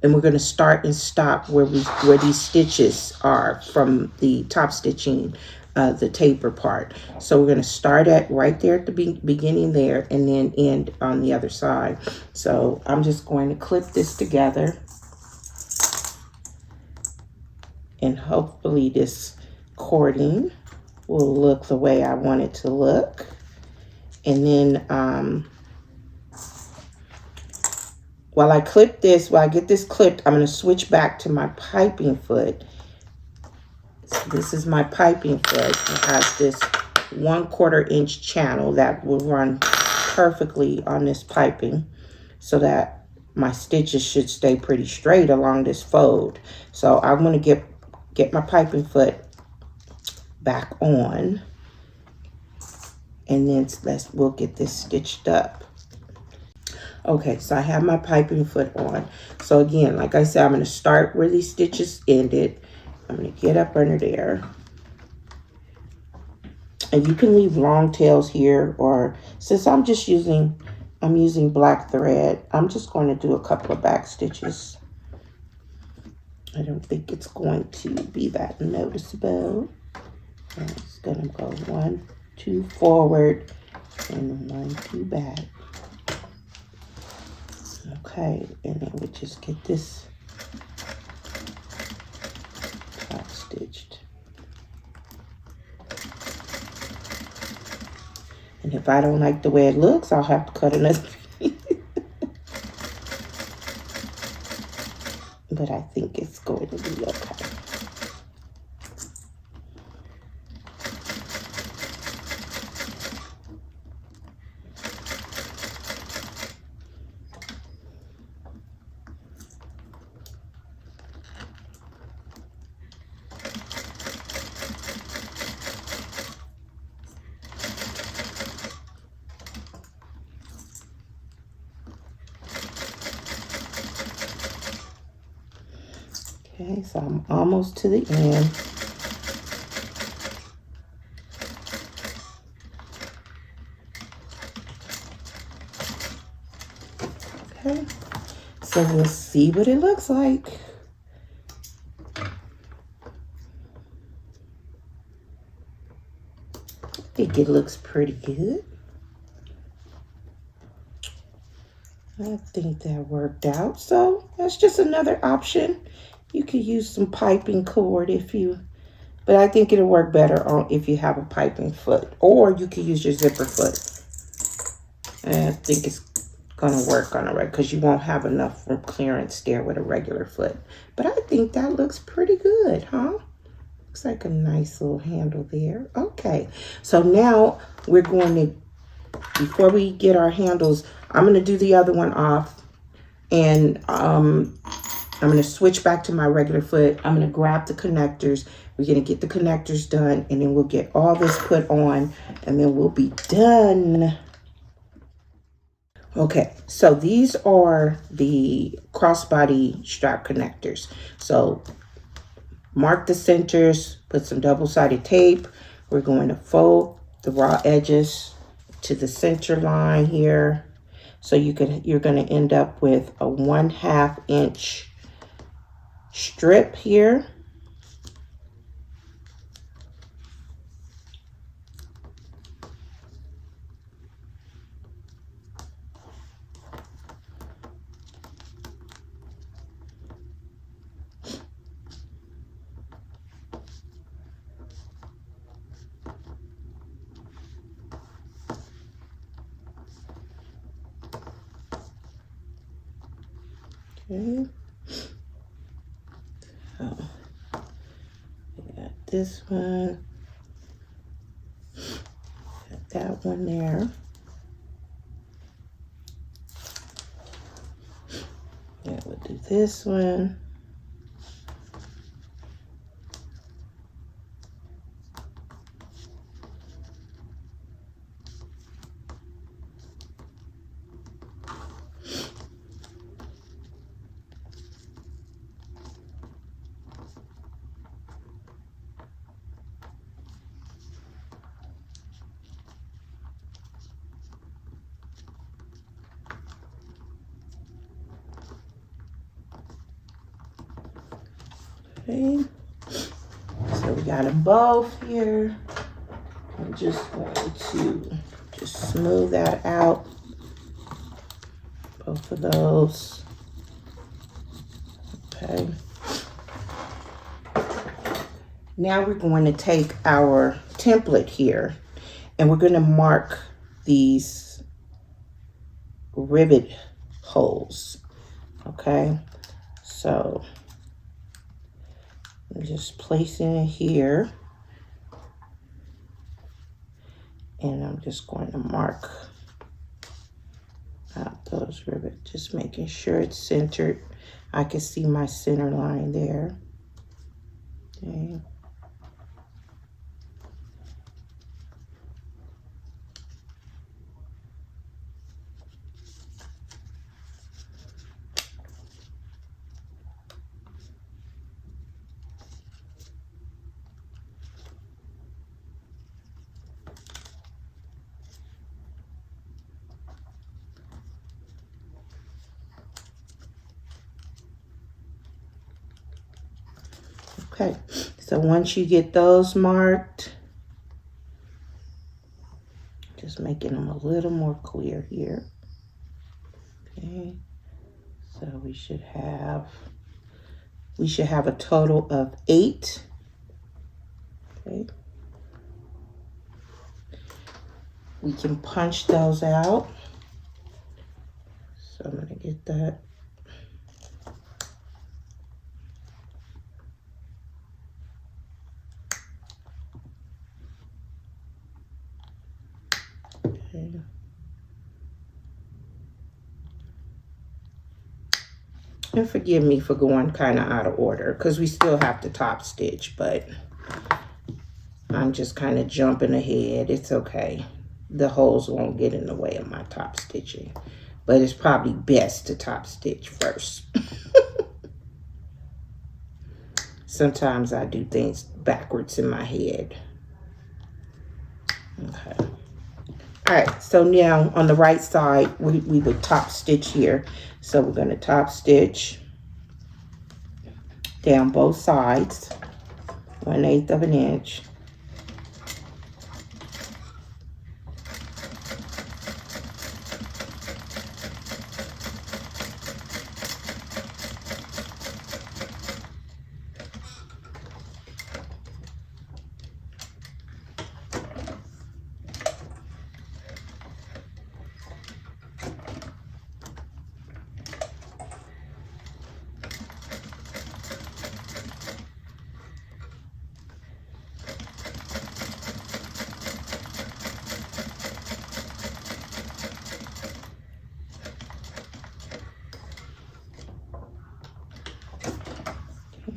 and we're going to start and stop where these stitches are from the top stitching, the taper part. So we're going to start at right there at the beginning there, and then end on the other side. So I'm just going to clip this together, and hopefully this cording will look the way I want it to look. And then while I get this clipped, I'm going to switch back to my piping foot. So this is my piping foot. It has this 1/4 inch channel that will run perfectly on this piping, so that my stitches should stay pretty straight along this fold. So I'm going to get my piping foot back on, and then we'll get this stitched up. Okay, so I have my piping foot on. So again, like I said, I'm going to start where these stitches ended. I'm going to get up under there, and you can leave long tails here, or since I'm using black thread, I'm just going to do a couple of back stitches. I don't think it's going to be that noticeable. I'm just going to go 1, 2 forward and 1, 2 back. Okay, and then we just get this top stitched. And if I don't like the way it looks, I'll have to cut another piece. But I think it's going to be okay. Okay, so I'm almost to the end. Okay, so we'll see what it looks like. I think it looks pretty good. I think that worked out. So that's just another option. You could use some piping cord but I think it'll work better if you have a piping foot, or you could use your zipper foot. And I think it's gonna work on a regular, because you won't have enough room clearance there with a regular foot. But I think that looks pretty good, huh? Looks like a nice little handle there. Okay, so now we're going to, before we get our handles, I'm going to do the other one off, and I'm going to switch back to my regular foot. I'm going to grab the connectors. We're going to get the connectors done, and then we'll get all this put on, and then we'll be done. Okay, so these are the crossbody strap connectors. So mark the centers, put some double-sided tape. We're going to fold the raw edges to the center line here. So you're going to end up with a 1/2 inch strip here. Okay. So we got this one, got that one there. Yeah, we'll do this one. Okay, so we got them both here. I'm just going to just smooth that out, both of those. Okay. Now we're going to take our template here, and we're going to mark these rivet holes. Okay, so I'm just placing it here, and I'm just going to mark out those rivets, just making sure it's centered. I can see my center line there. Okay. Okay, so once you get those marked, just making them a little more clear here. Okay, so we should have a total of 8. Okay, we can punch those out. So I'm gonna get that. Okay. And forgive me for going kind of out of order, because we still have to top stitch, but I'm just kind of jumping ahead. It's okay. The holes won't get in the way of my top stitching, but it's probably best to top stitch first. Sometimes I do things backwards in my head. Okay. All right, so now on the right side, we would top stitch here. So we're going to top stitch down both sides, 1/8 of an inch.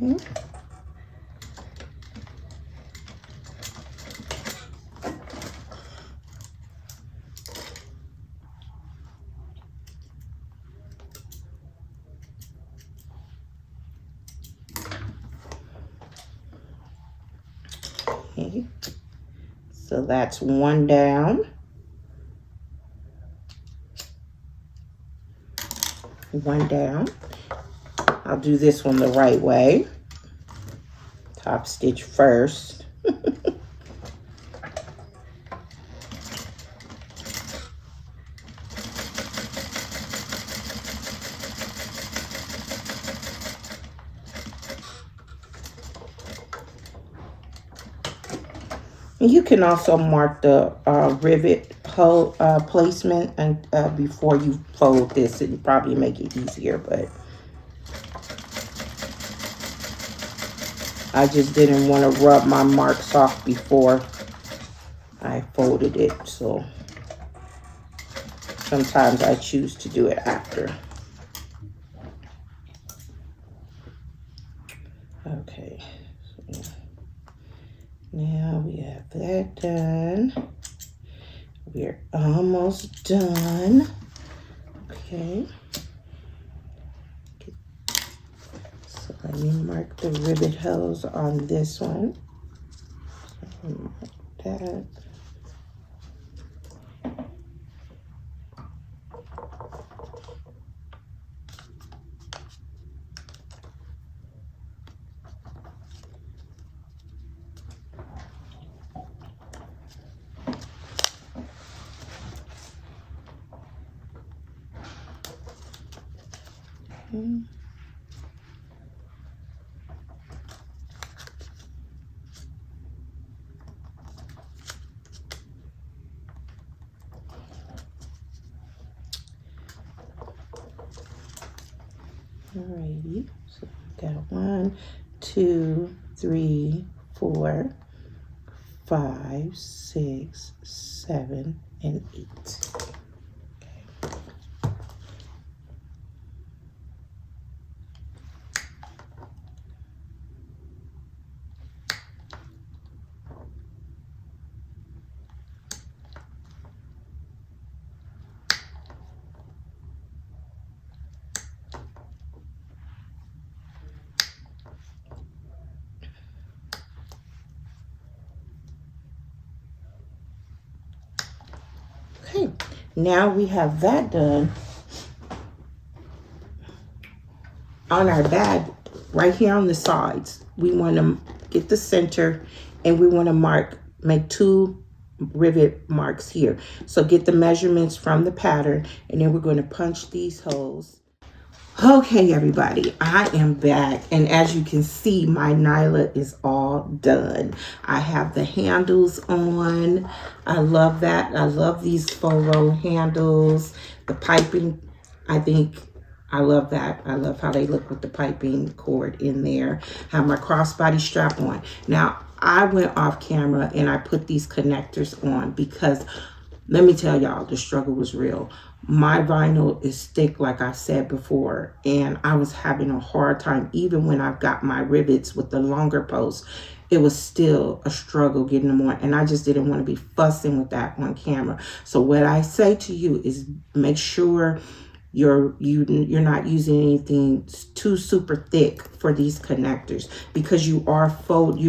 Okay. Okay. So that's one down. One down. I'll do this one the right way. Top stitch first. You can also mark the rivet hole placement and before you fold this. It would probably make it easier, but I just didn't want to rub my marks off before I folded it. So sometimes I choose to do it after. Okay. So now we have that done. We're almost done. Okay. So let me mark the rivet holes on this one. So mark that. Alrighty, so we got 1, 2, 3, 4, 5, 6, 7, and 8. Okay, now we have that done. On our bag, right here on the sides, we want to get the center and we want to make 2 rivet marks here. So get the measurements from the pattern and then we're going to punch these holes. Okay, everybody, I am back, and as you can see, my Nyla is all done. I have the handles on. I love that. I love these faux handles. The piping, I think I love that. I love how they look with the piping cord in there. Have my crossbody strap on. Now, I went off camera and I put these connectors on because let me tell y'all, the struggle was real. My vinyl is thick, like I said before, and I was having a hard time. Even when I've got my rivets with the longer posts, it was still a struggle getting them on, and I just didn't want to be fussing with that on camera. So what I say to you is make sure you're not using anything too super thick for these connectors, because you're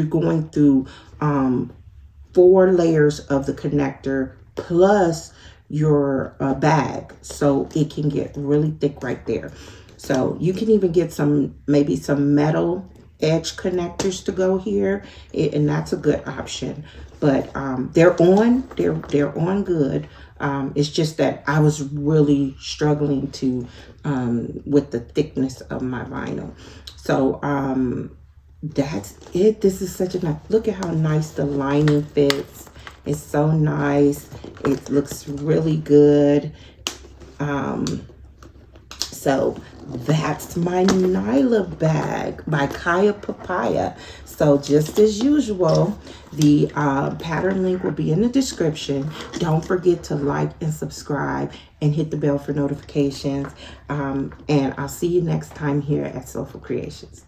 going through 4 layers of the connector plus your bag, so it can get really thick right there. So you can even get maybe some metal edge connectors to go here, and that's a good option. But they're on good. It's just that I was really struggling to with the thickness of my vinyl. So that's it. This is such a nice, look at how nice the lining fits. It's so nice. It looks really good. So that's my Nyla bag by Kaya Papaya. So just as usual, the pattern link will be in the description. Don't forget to like and subscribe and hit the bell for notifications. And I'll see you next time here at Soulful Creations.